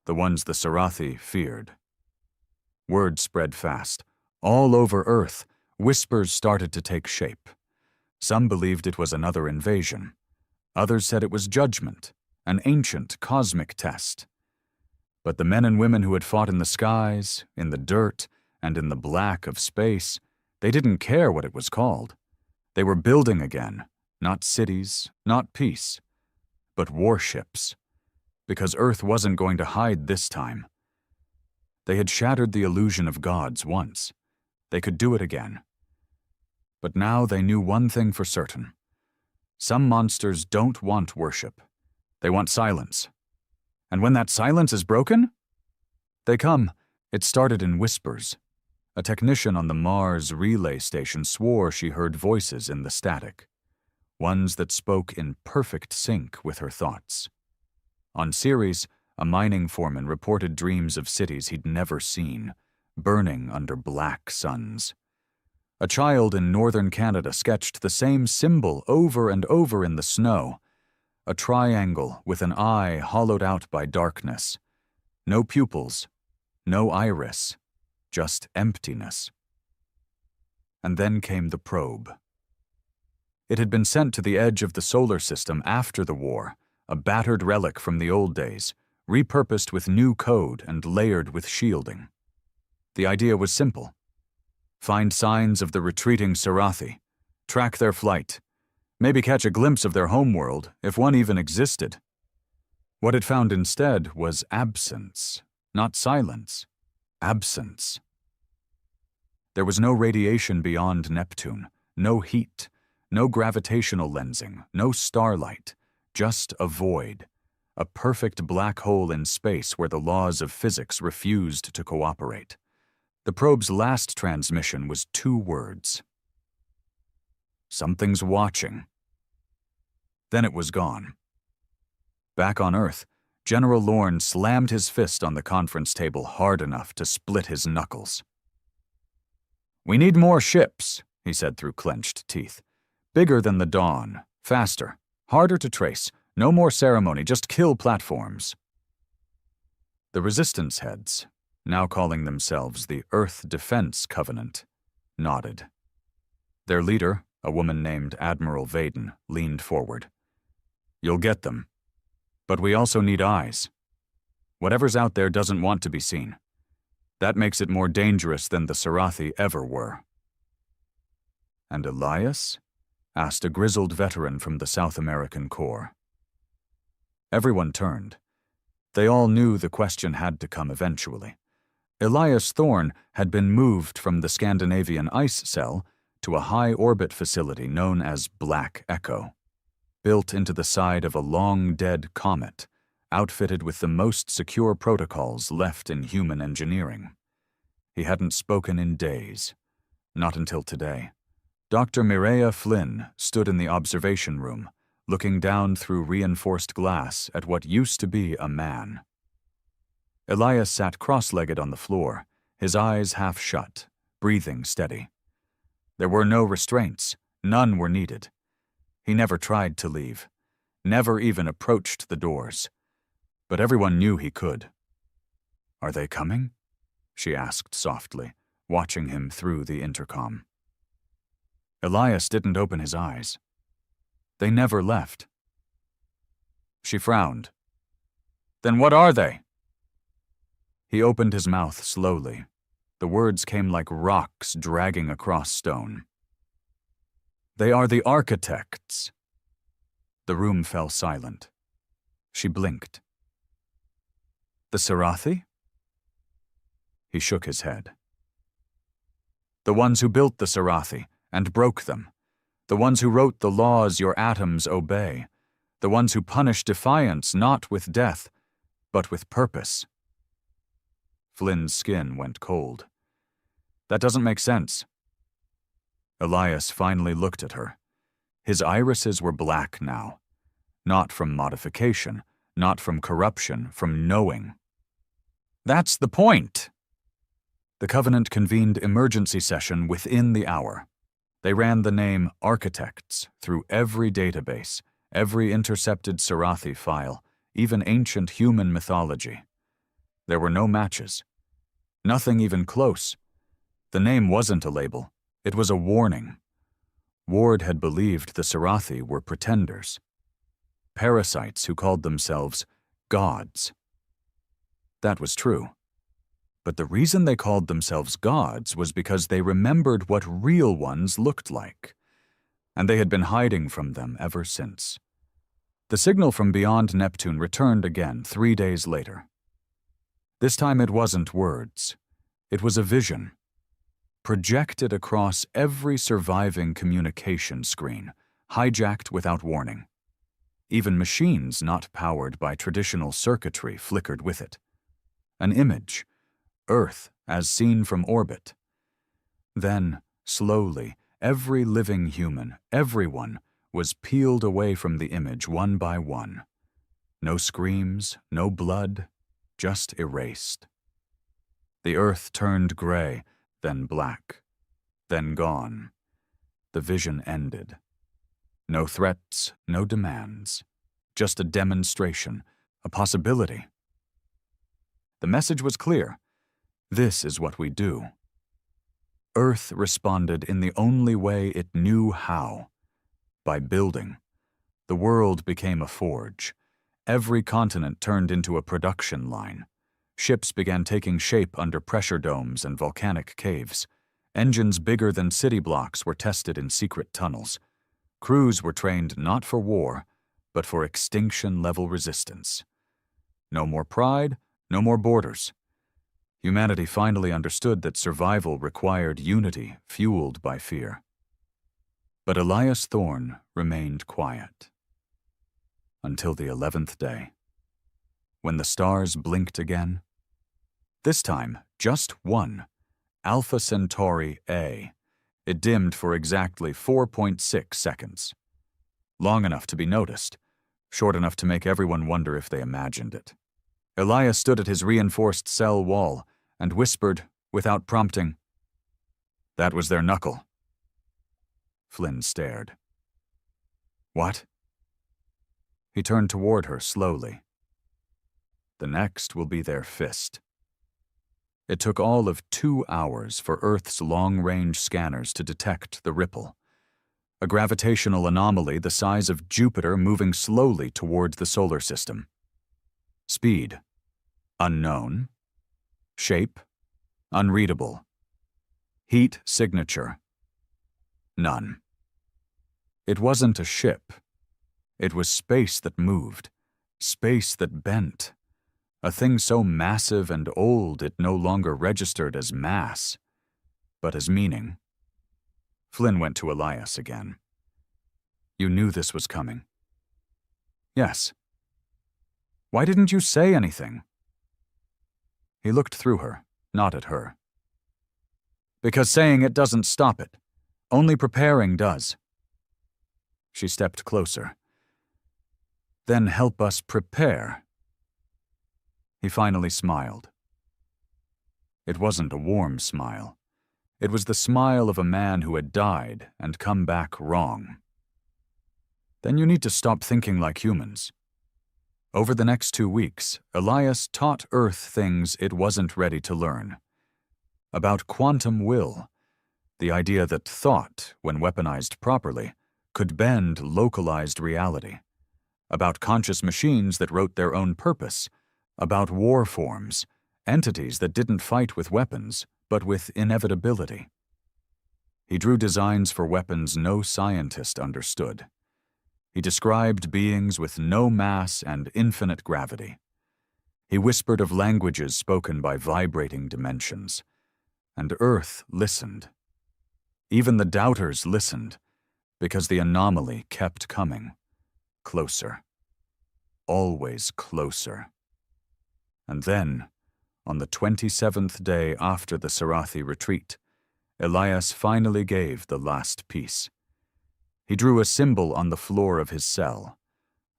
The ones the Sarathi feared. Word spread fast. All over Earth, whispers started to take shape. Some believed it was another invasion. Others said it was judgment, an ancient cosmic test. But the men and women who had fought in the skies, in the dirt, and in the black of space, they didn't care what it was called. They were building again, not cities, not peace, but warships. Because Earth wasn't going to hide this time. They had shattered the illusion of gods once. They could do it again. But now they knew one thing for certain. Some monsters don't want worship. They want silence. And when that silence is broken, they come. It started in whispers. A technician on the Mars relay station swore she heard voices in the static, ones that spoke in perfect sync with her thoughts. On Ceres, a mining foreman reported dreams of cities he'd never seen, burning under black suns. A child in northern Canada sketched the same symbol over and over in the snow, a triangle with an eye hollowed out by darkness. No pupils, no iris, just emptiness. And then came the probe. It had been sent to the edge of the solar system after the war, a battered relic from the old days, repurposed with new code and layered with shielding. The idea was simple. Find signs of the retreating Sarathi, track their flight, maybe catch a glimpse of their homeworld, if one even existed. What it found instead was absence, not silence. Absence. There was no radiation beyond Neptune, no heat, no gravitational lensing, no starlight, just a void, a perfect black hole in space where the laws of physics refused to cooperate. The probe's last transmission was 2 words. Something's watching. Then it was gone. Back on Earth, General Lorne slammed his fist on the conference table hard enough to split his knuckles. "We need more ships," he said through clenched teeth. "Bigger than the Dawn, faster, harder to trace, no more ceremony, just kill platforms." The Resistance heads, now calling themselves the Earth Defense Covenant, nodded. Their leader, a woman named Admiral Vaden, leaned forward. "You'll get them. But we also need eyes. Whatever's out there doesn't want to be seen. That makes it more dangerous than the Sarathi ever were." "And Elias?" asked a grizzled veteran from the South American Corps. Everyone turned. They all knew the question had to come eventually. Elias Thorne had been moved from the Scandinavian ice cell to a high-orbit facility known as Black Echo, built into the side of a long-dead comet, outfitted with the most secure protocols left in human engineering. He hadn't spoken in days, not until today. Dr. Mireya Flynn stood in the observation room, looking down through reinforced glass at what used to be a man. Elias sat cross-legged on the floor, his eyes half shut, breathing steady. There were no restraints, none were needed. He never tried to leave, never even approached the doors. But everyone knew he could. "Are they coming?" she asked softly, watching him through the intercom. Elias didn't open his eyes. They never left. She frowned. "Then what are they?" He opened his mouth slowly. The words came like rocks dragging across stone. "They are the architects." The room fell silent. She blinked. "The Sarathi?" He shook his head. "The ones who built the Sarathi and broke them. The ones who wrote the laws your atoms obey. The ones who punish defiance not with death, but with purpose." Flynn's skin went cold. "That doesn't make sense." Elias finally looked at her. His irises were black now. Not from modification, not from corruption, from knowing. "That's the point." The Covenant convened emergency session within the hour. They ran the name Architects through every database, every intercepted Sarathi file, even ancient human mythology. There were no matches. Nothing even close. The name wasn't a label. It was a warning. Ward had believed the Sarathi were pretenders. Parasites who called themselves gods. That was true. But the reason they called themselves gods was because they remembered what real ones looked like. And they had been hiding from them ever since. The signal from beyond Neptune returned again 3 days later. This time it wasn't words. It was a vision, projected across every surviving communication screen, hijacked without warning. Even machines not powered by traditional circuitry flickered with it. An image, Earth as seen from orbit. Then, slowly, every living human, everyone, was peeled away from the image one by one. No screams, no blood, just erased. The Earth turned gray, then black, then gone. The vision ended. No threats, no demands. Just a demonstration, a possibility. The message was clear. This is what we do. Earth responded in the only way it knew how. By building. The world became a forge. Every continent turned into a production line. Ships began taking shape under pressure domes and volcanic caves. Engines bigger than city blocks were tested in secret tunnels. Crews were trained not for war, but for extinction-level resistance. No more pride, no more borders. Humanity finally understood that survival required unity fueled by fear. But Elias Thorne remained quiet. Until the 11th day. When the stars blinked again. This time, just one, Alpha Centauri A, It dimmed for exactly 4.6 seconds. Long enough to be noticed, short enough to make everyone wonder if they imagined it. Elias stood at his reinforced cell wall and whispered, without prompting, "That was their knuckle." Flynn stared. "What?" He turned toward her slowly. "The next will be their fist." It took all of 2 hours for Earth's long-range scanners to detect the ripple, a gravitational anomaly the size of Jupiter moving slowly toward the solar system. Speed: unknown. Shape: unreadable. Heat signature: none. It wasn't a ship. It was space that moved, space that bent, a thing so massive and old it no longer registered as mass, but as meaning. Flynn went to Elias again. "You knew this was coming." "Yes." "Why didn't you say anything?" He looked through her, not at her. "Because saying it doesn't stop it. Only preparing does." She stepped closer. "Then help us prepare." He finally smiled. It wasn't a warm smile. It was the smile of a man who had died and come back wrong. "Then you need to stop thinking like humans." Over the next 2 weeks, Elias taught Earth things it wasn't ready to learn. About quantum will, the idea that thought, when weaponized properly, could bend localized reality. About conscious machines that wrote their own purpose. About war forms, entities that didn't fight with weapons, but with inevitability. He drew designs for weapons no scientist understood. He described beings with no mass and infinite gravity. He whispered of languages spoken by vibrating dimensions. And Earth listened. Even the doubters listened, because the anomaly kept coming. Closer. Always closer. And then, on the 27th day after the Sarathi retreat, Elias finally gave the last piece. He drew a symbol on the floor of his cell,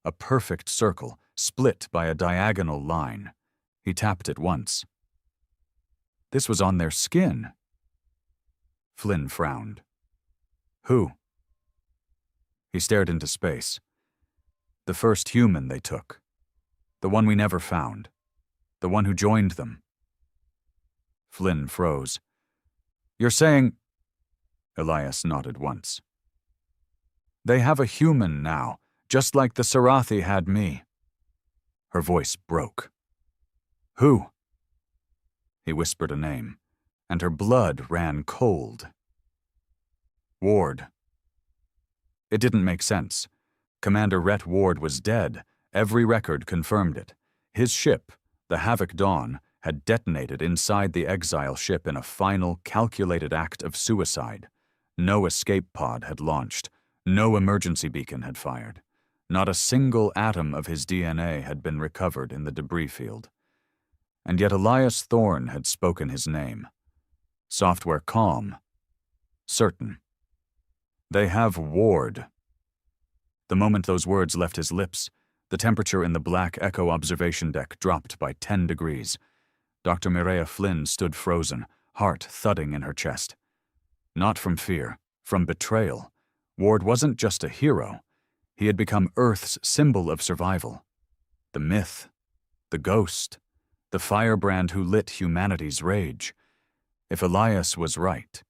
a perfect circle split by a diagonal line. He tapped it once. This was on their skin. Flynn frowned. "Who?" He stared into space. "The first human they took. The one we never found. The one who joined them." Flynn froze. "You're saying—" Elias nodded once. "They have a human now, just like the Sarathi had me." Her voice broke. "Who?" He whispered a name, and her blood ran cold. "Ward." It didn't make sense. Commander Rhett Ward was dead. Every record confirmed it. His ship, the Havoc Dawn, had detonated inside the exile ship in a final, calculated act of suicide. No escape pod had launched. No emergency beacon had fired. Not a single atom of his DNA had been recovered in the debris field. And yet Elias Thorne had spoken his name. Software calm. Certain. "They have Ward." The moment those words left his lips, the temperature in the black Echo observation deck dropped by 10 degrees. Dr. Mireya Flynn stood frozen, heart thudding in her chest. Not from fear, from betrayal. Ward wasn't just a hero. He had become Earth's symbol of survival. The myth. The ghost. The firebrand who lit humanity's rage. If Elias was right,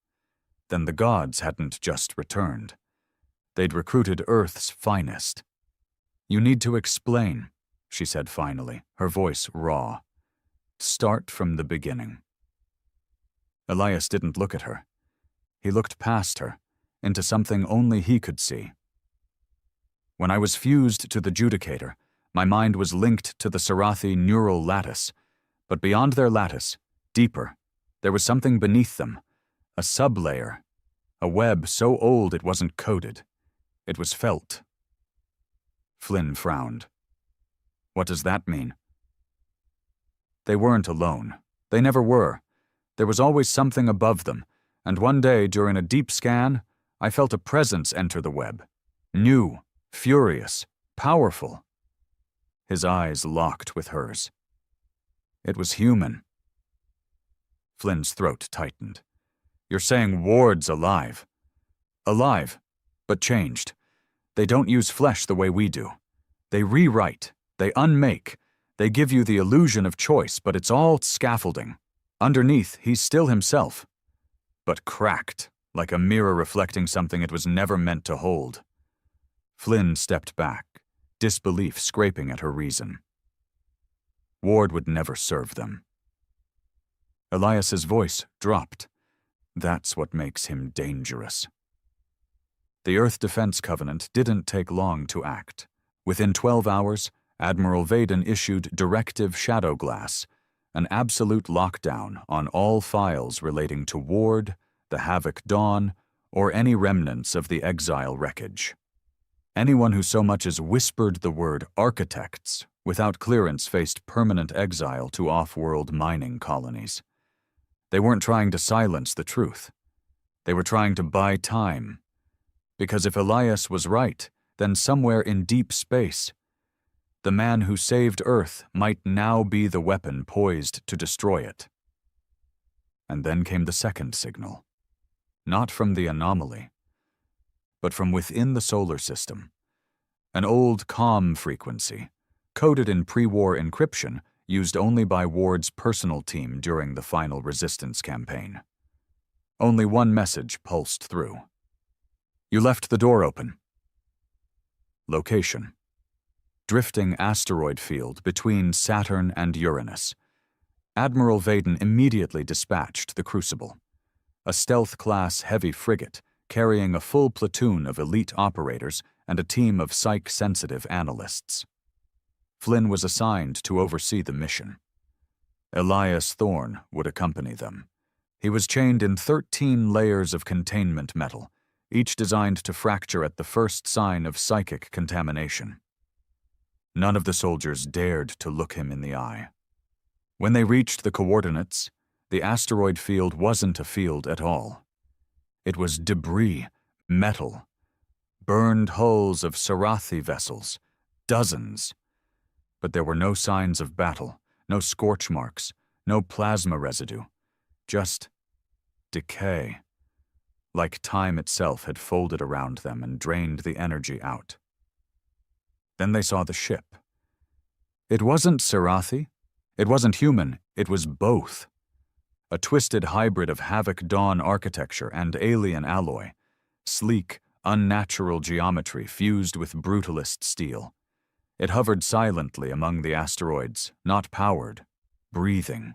then the gods hadn't just returned. They'd recruited Earth's finest. "You need to explain," she said finally, her voice raw. "Start from the beginning." Elias didn't look at her. He looked past her, into something only he could see. "When I was fused to the Judicator, my mind was linked to the Sarathi neural lattice. But beyond their lattice, deeper, there was something beneath them, a sublayer, a web so old it wasn't coded. It was felt." Flynn frowned. "What does that mean?" "They weren't alone. They never were. There was always something above them, And one day, during a deep scan, I felt a presence enter the web. New, furious, powerful. His eyes locked with hers. It was human. Flynn's throat tightened. You're saying Ward's alive? Alive, but changed. They don't use flesh the way we do. They rewrite, they unmake, they give you the illusion of choice, but it's all scaffolding. Underneath, he's still himself, but cracked, like a mirror reflecting something it was never meant to hold. Flynn stepped back, disbelief scraping at her reason. Ward would never serve them. Elias's voice dropped. That's what makes him dangerous. The Earth Defense Covenant didn't take long to act. Within 12 hours, Admiral Vaden issued Directive Shadowglass, an absolute lockdown on all files relating to Ward, the Havoc Dawn, or any remnants of the Exile wreckage. Anyone who so much as whispered the word architects without clearance faced permanent exile to off-world mining colonies. They weren't trying to silence the truth. They were trying to buy time. Because if Elias was right, then somewhere in deep space, the man who saved Earth might now be the weapon poised to destroy it. And then came the second signal. Not from the anomaly, but from within the solar system. An old comm frequency, coded in pre-war encryption, used only by Ward's personal team during the final resistance campaign. Only one message pulsed through. You left the door open. Location. Drifting asteroid field between Saturn and Uranus. Admiral Vaden immediately dispatched the Crucible, a stealth-class heavy frigate carrying a full platoon of elite operators and a team of psych-sensitive analysts. Flynn was assigned to oversee the mission. Elias Thorne would accompany them. He was chained in 13 layers of containment metal, each designed to fracture at the first sign of psychic contamination. None of the soldiers dared to look him in the eye. When they reached the coordinates, the asteroid field wasn't a field at all. It was debris, metal, burned hulls of Sarathi vessels, dozens. But there were no signs of battle, no scorch marks, no plasma residue, just decay. Like time itself had folded around them and drained the energy out. Then they saw the ship. It wasn't Sarathi. It wasn't human. It was both. A twisted hybrid of Havoc Dawn architecture and alien alloy. Sleek, unnatural geometry fused with brutalist steel. It hovered silently among the asteroids, not powered, breathing.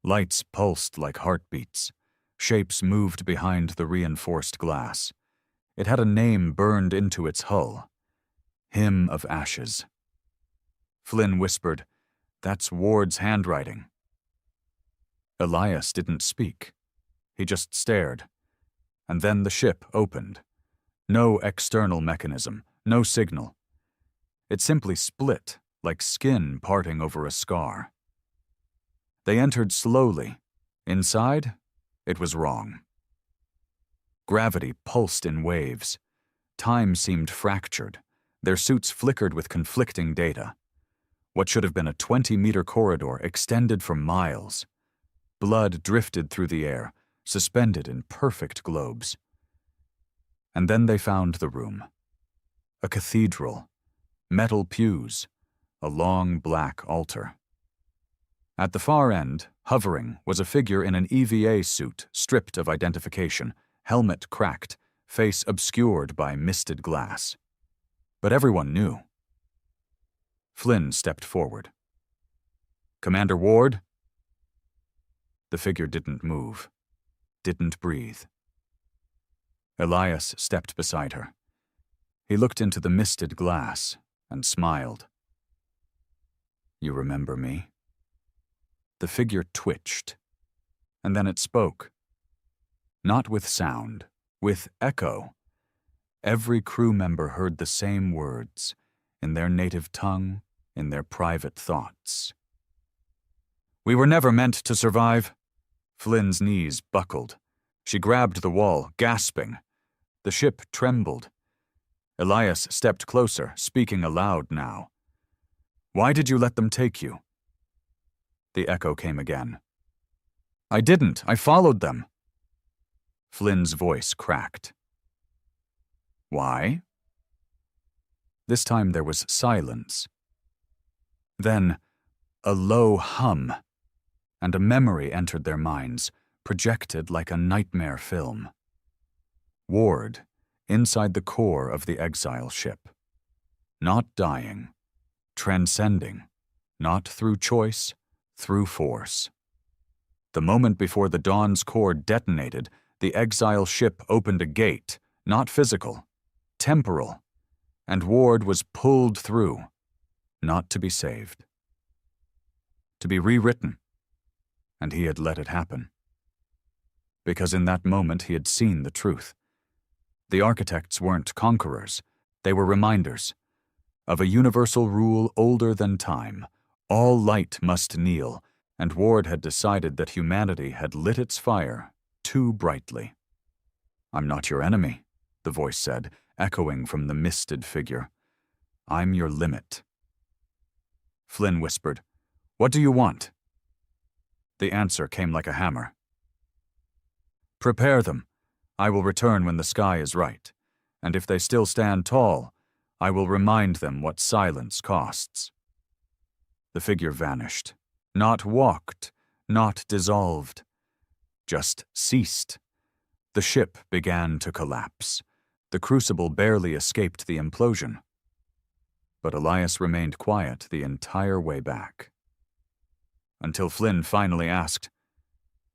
Lights pulsed like heartbeats. Shapes moved behind the reinforced glass. It had a name burned into its hull. Hymn of Ashes. Flynn whispered, "That's Ward's handwriting." Elias didn't speak. He just stared. And then the ship opened. No external mechanism, no signal. It simply split, like skin parting over a scar. They entered slowly. Inside, it was wrong. Gravity pulsed in waves. Time seemed fractured. Their suits flickered with conflicting data. What should have been a 20-meter corridor extended for miles. Blood drifted through the air, suspended in perfect globes. And then they found the room. A cathedral. Metal pews. A long black altar. At the far end, hovering, was a figure in an EVA suit stripped of identification, helmet cracked, face obscured by misted glass. But everyone knew. Flynn stepped forward. "Commander Ward?" The figure didn't move, didn't breathe. Elias stepped beside her. He looked into the misted glass and smiled. "You remember me?" The figure twitched, and then it spoke. Not with sound, with echo. Every crew member heard the same words, in their native tongue, in their private thoughts. "We were never meant to survive." Flynn's knees buckled. She grabbed the wall, gasping. The ship trembled. Elias stepped closer, speaking aloud now. "Why did you let them take you?" The echo came again. "I didn't. I followed them." Flynn's voice cracked. "Why?" This time there was silence. Then, a low hum, and a memory entered their minds, projected like a nightmare film. Ward, inside the core of the exile ship. Not dying, transcending, not through choice, through force. The moment before the Dawn's core detonated, the exile ship opened a gate, not physical, temporal, and Ward was pulled through, not to be saved. To be rewritten, and he had let it happen. Because in that moment he had seen the truth. The architects weren't conquerors, they were reminders of a universal rule older than time. All light must kneel, and Ward had decided that humanity had lit its fire too brightly. "I'm not your enemy," the voice said, echoing from the misted figure. "I'm your limit." Flynn whispered, "What do you want?" The answer came like a hammer. "Prepare them. I will return when the sky is right, and if they still stand tall, I will remind them what silence costs." The figure vanished, not walked, not dissolved, just ceased. The ship began to collapse. The crucible barely escaped the implosion. But Elias remained quiet the entire way back. Until Flynn finally asked,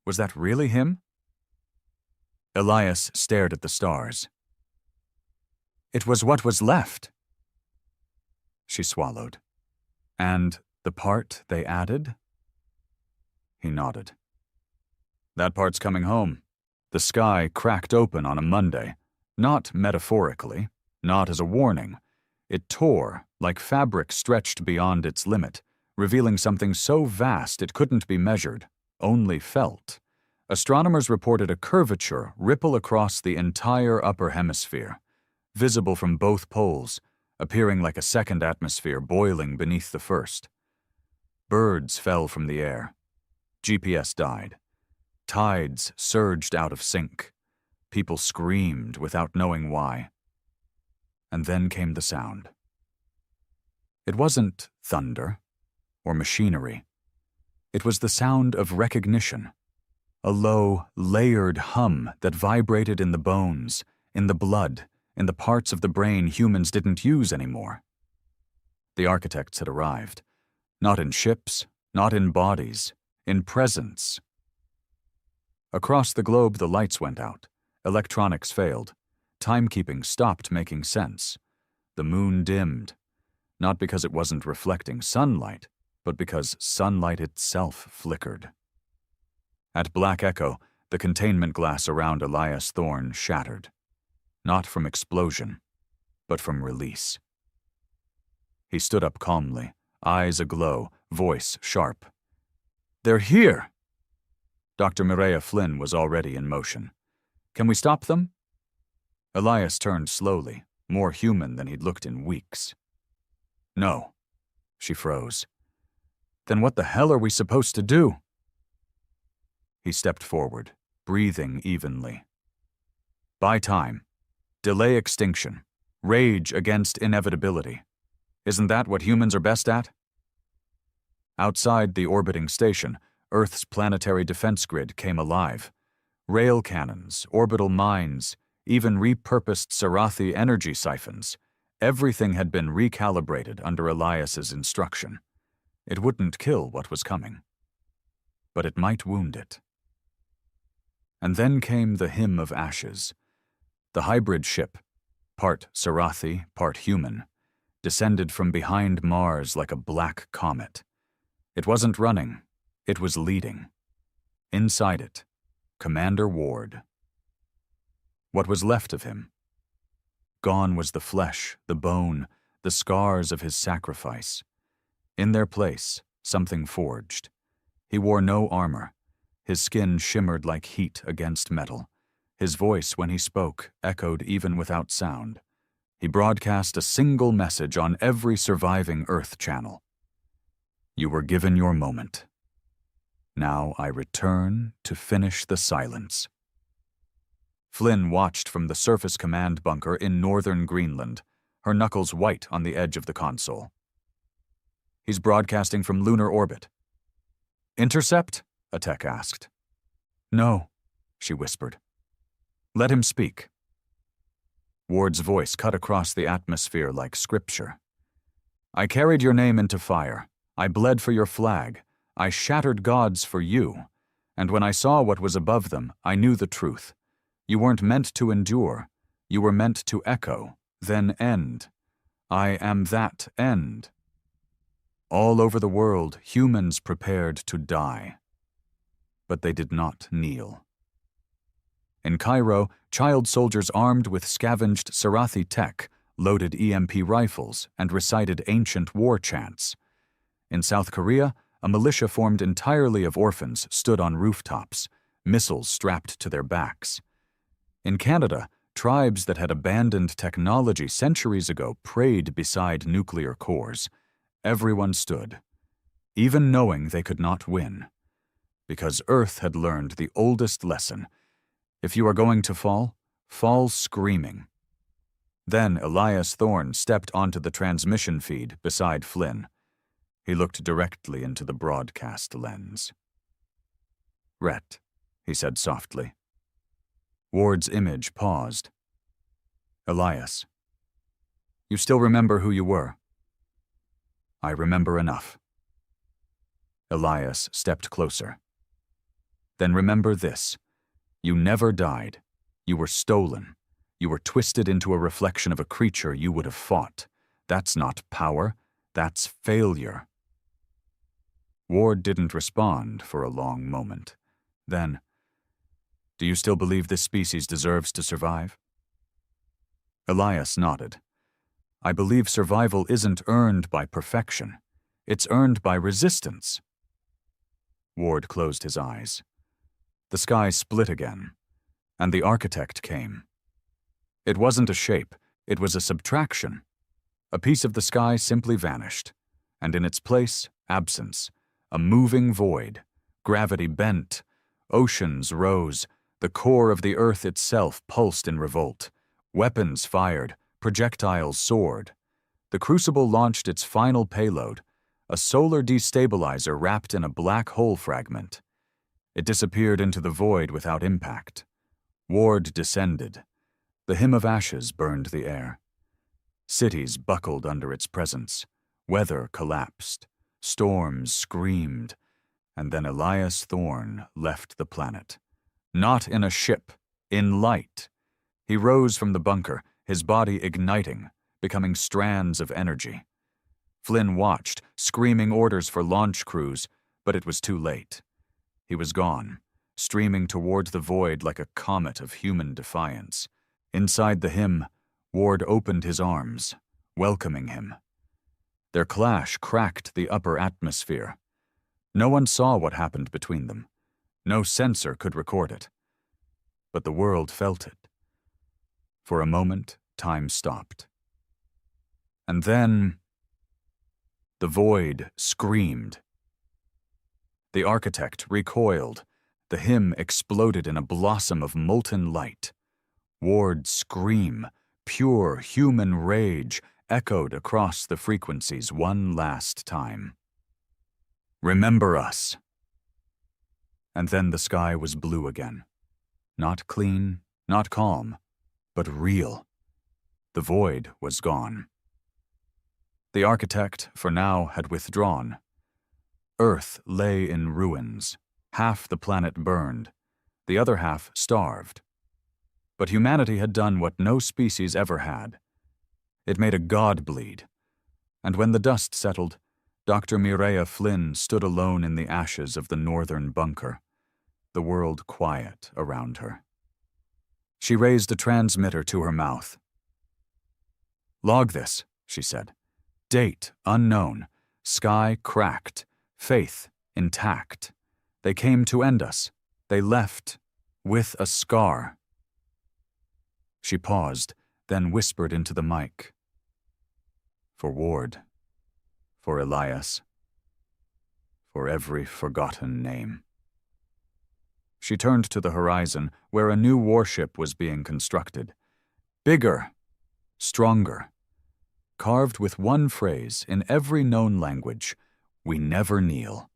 "Was that really him?" Elias stared at the stars. "It was what was left." She swallowed. "And the part they added?" He nodded. "That part's coming home." The sky cracked open on a Monday, not metaphorically, not as a warning. It tore, like fabric stretched beyond its limit, revealing something so vast it couldn't be measured, only felt. Astronomers reported a curvature ripple across the entire upper hemisphere, visible from both poles, appearing like a second atmosphere boiling beneath the first. Birds fell from the air. GPS died. Tides surged out of sync. People screamed without knowing why. And then came the sound. It wasn't thunder or machinery. It was the sound of recognition. A low, layered hum that vibrated in the bones, in the blood, in the parts of the brain humans didn't use anymore. The architects had arrived. Not in ships, not in bodies, in presence. Across the globe the lights went out. Electronics failed. Timekeeping stopped making sense. The moon dimmed. Not because it wasn't reflecting sunlight, but because sunlight itself flickered. At Black Echo, the containment glass around Elias Thorne shattered. Not from explosion, but from release. He stood up calmly, eyes aglow, voice sharp. "They're here!" Dr. Mireya Flynn was already in motion. "Can we stop them?" Elias turned slowly, more human than he'd looked in weeks. "No." She froze. "Then what the hell are we supposed to do?" He stepped forward, breathing evenly. "Buy time. Delay extinction. Rage against inevitability. Isn't that what humans are best at?" Outside the orbiting station, Earth's planetary defense grid came alive. Rail cannons, orbital mines, even repurposed Sarathi energy siphons. Everything had been recalibrated under Elias's instruction. It wouldn't kill what was coming, but it might wound it. And then came the hymn of ashes. The hybrid ship, part Sarathi, part human, descended from behind Mars like a black comet. It wasn't running, it was leading. Inside it, Commander Ward. What was left of him? Gone was the flesh, the bone, the scars of his sacrifice. In their place, something forged. He wore no armor. His skin shimmered like heat against metal. His voice, when he spoke, echoed even without sound. He broadcast a single message on every surviving Earth channel. You were given your moment. Now I return to finish the silence. Flynn watched from the surface command bunker in northern Greenland, her knuckles white on the edge of the console. He's broadcasting from lunar orbit. Intercept? A tech asked. No, she whispered. Let him speak. Ward's voice cut across the atmosphere like scripture. I carried your name into fire. I bled for your flag. I shattered gods for you. And when I saw what was above them, I knew the truth. You weren't meant to endure. You were meant to echo, then end. I am that end. All over the world, humans prepared to die. But they did not kneel. In Cairo, child soldiers armed with scavenged Sarathi tech loaded EMP rifles and recited ancient war chants. In South Korea, a militia formed entirely of orphans stood on rooftops, missiles strapped to their backs. In Canada, tribes that had abandoned technology centuries ago prayed beside nuclear cores. Everyone stood, even knowing they could not win, because Earth had learned the oldest lesson. If you are going to fall, fall screaming. Then Elias Thorne stepped onto the transmission feed beside Flynn. He looked directly into the broadcast lens. Rhett, he said softly. Ward's image paused. Elias, you still remember who you were? I remember enough. Elias stepped closer. Then remember this. You never died. You were stolen. You were twisted into a reflection of a creature you would have fought. That's not power. That's failure. Ward didn't respond for a long moment. Then, do you still believe this species deserves to survive? Elias nodded. I believe survival isn't earned by perfection. It's earned by resistance. Ward closed his eyes. The sky split again, and the architect came. It wasn't a shape, it was a subtraction. A piece of the sky simply vanished, and in its place, absence, a moving void. Gravity bent, oceans rose, the core of the earth itself pulsed in revolt. Weapons fired, projectiles soared. The crucible launched its final payload, a solar destabilizer wrapped in a black hole fragment. It disappeared into the void without impact. Ward descended. The hymn of ashes burned the air. Cities buckled under its presence. Weather collapsed. Storms screamed. And then Elias Thorne left the planet. Not in a ship, in light. He rose from the bunker, his body igniting, becoming strands of energy. Flynn watched, screaming orders for launch crews, but it was too late. He was gone, streaming toward the void like a comet of human defiance. Inside the hymn, Ward opened his arms, welcoming him. Their clash cracked the upper atmosphere. No one saw what happened between them. No sensor could record it. But the world felt it. For a moment, time stopped. And then the void screamed. The architect recoiled. The hymn exploded in a blossom of molten light. Ward's scream, pure human rage, echoed across the frequencies one last time. Remember us. And then the sky was blue again. Not clean, not calm, but real. The void was gone. The architect, for now, had withdrawn. Earth lay in ruins. Half the planet burned. The other half starved. But humanity had done what no species ever had. It made a god bleed. And when the dust settled, Dr. Mireya Flynn stood alone in the ashes of the northern bunker, the world quiet around her. She raised a transmitter to her mouth. Log this, she said. Date unknown. Sky cracked. Faith intact. They came to end us. They left with a scar. She paused, then whispered into the mic. For Ward. For Elias. For every forgotten name. She turned to the horizon, where a new warship was being constructed. Bigger. Stronger. Carved with one phrase in every known language, "We never kneel."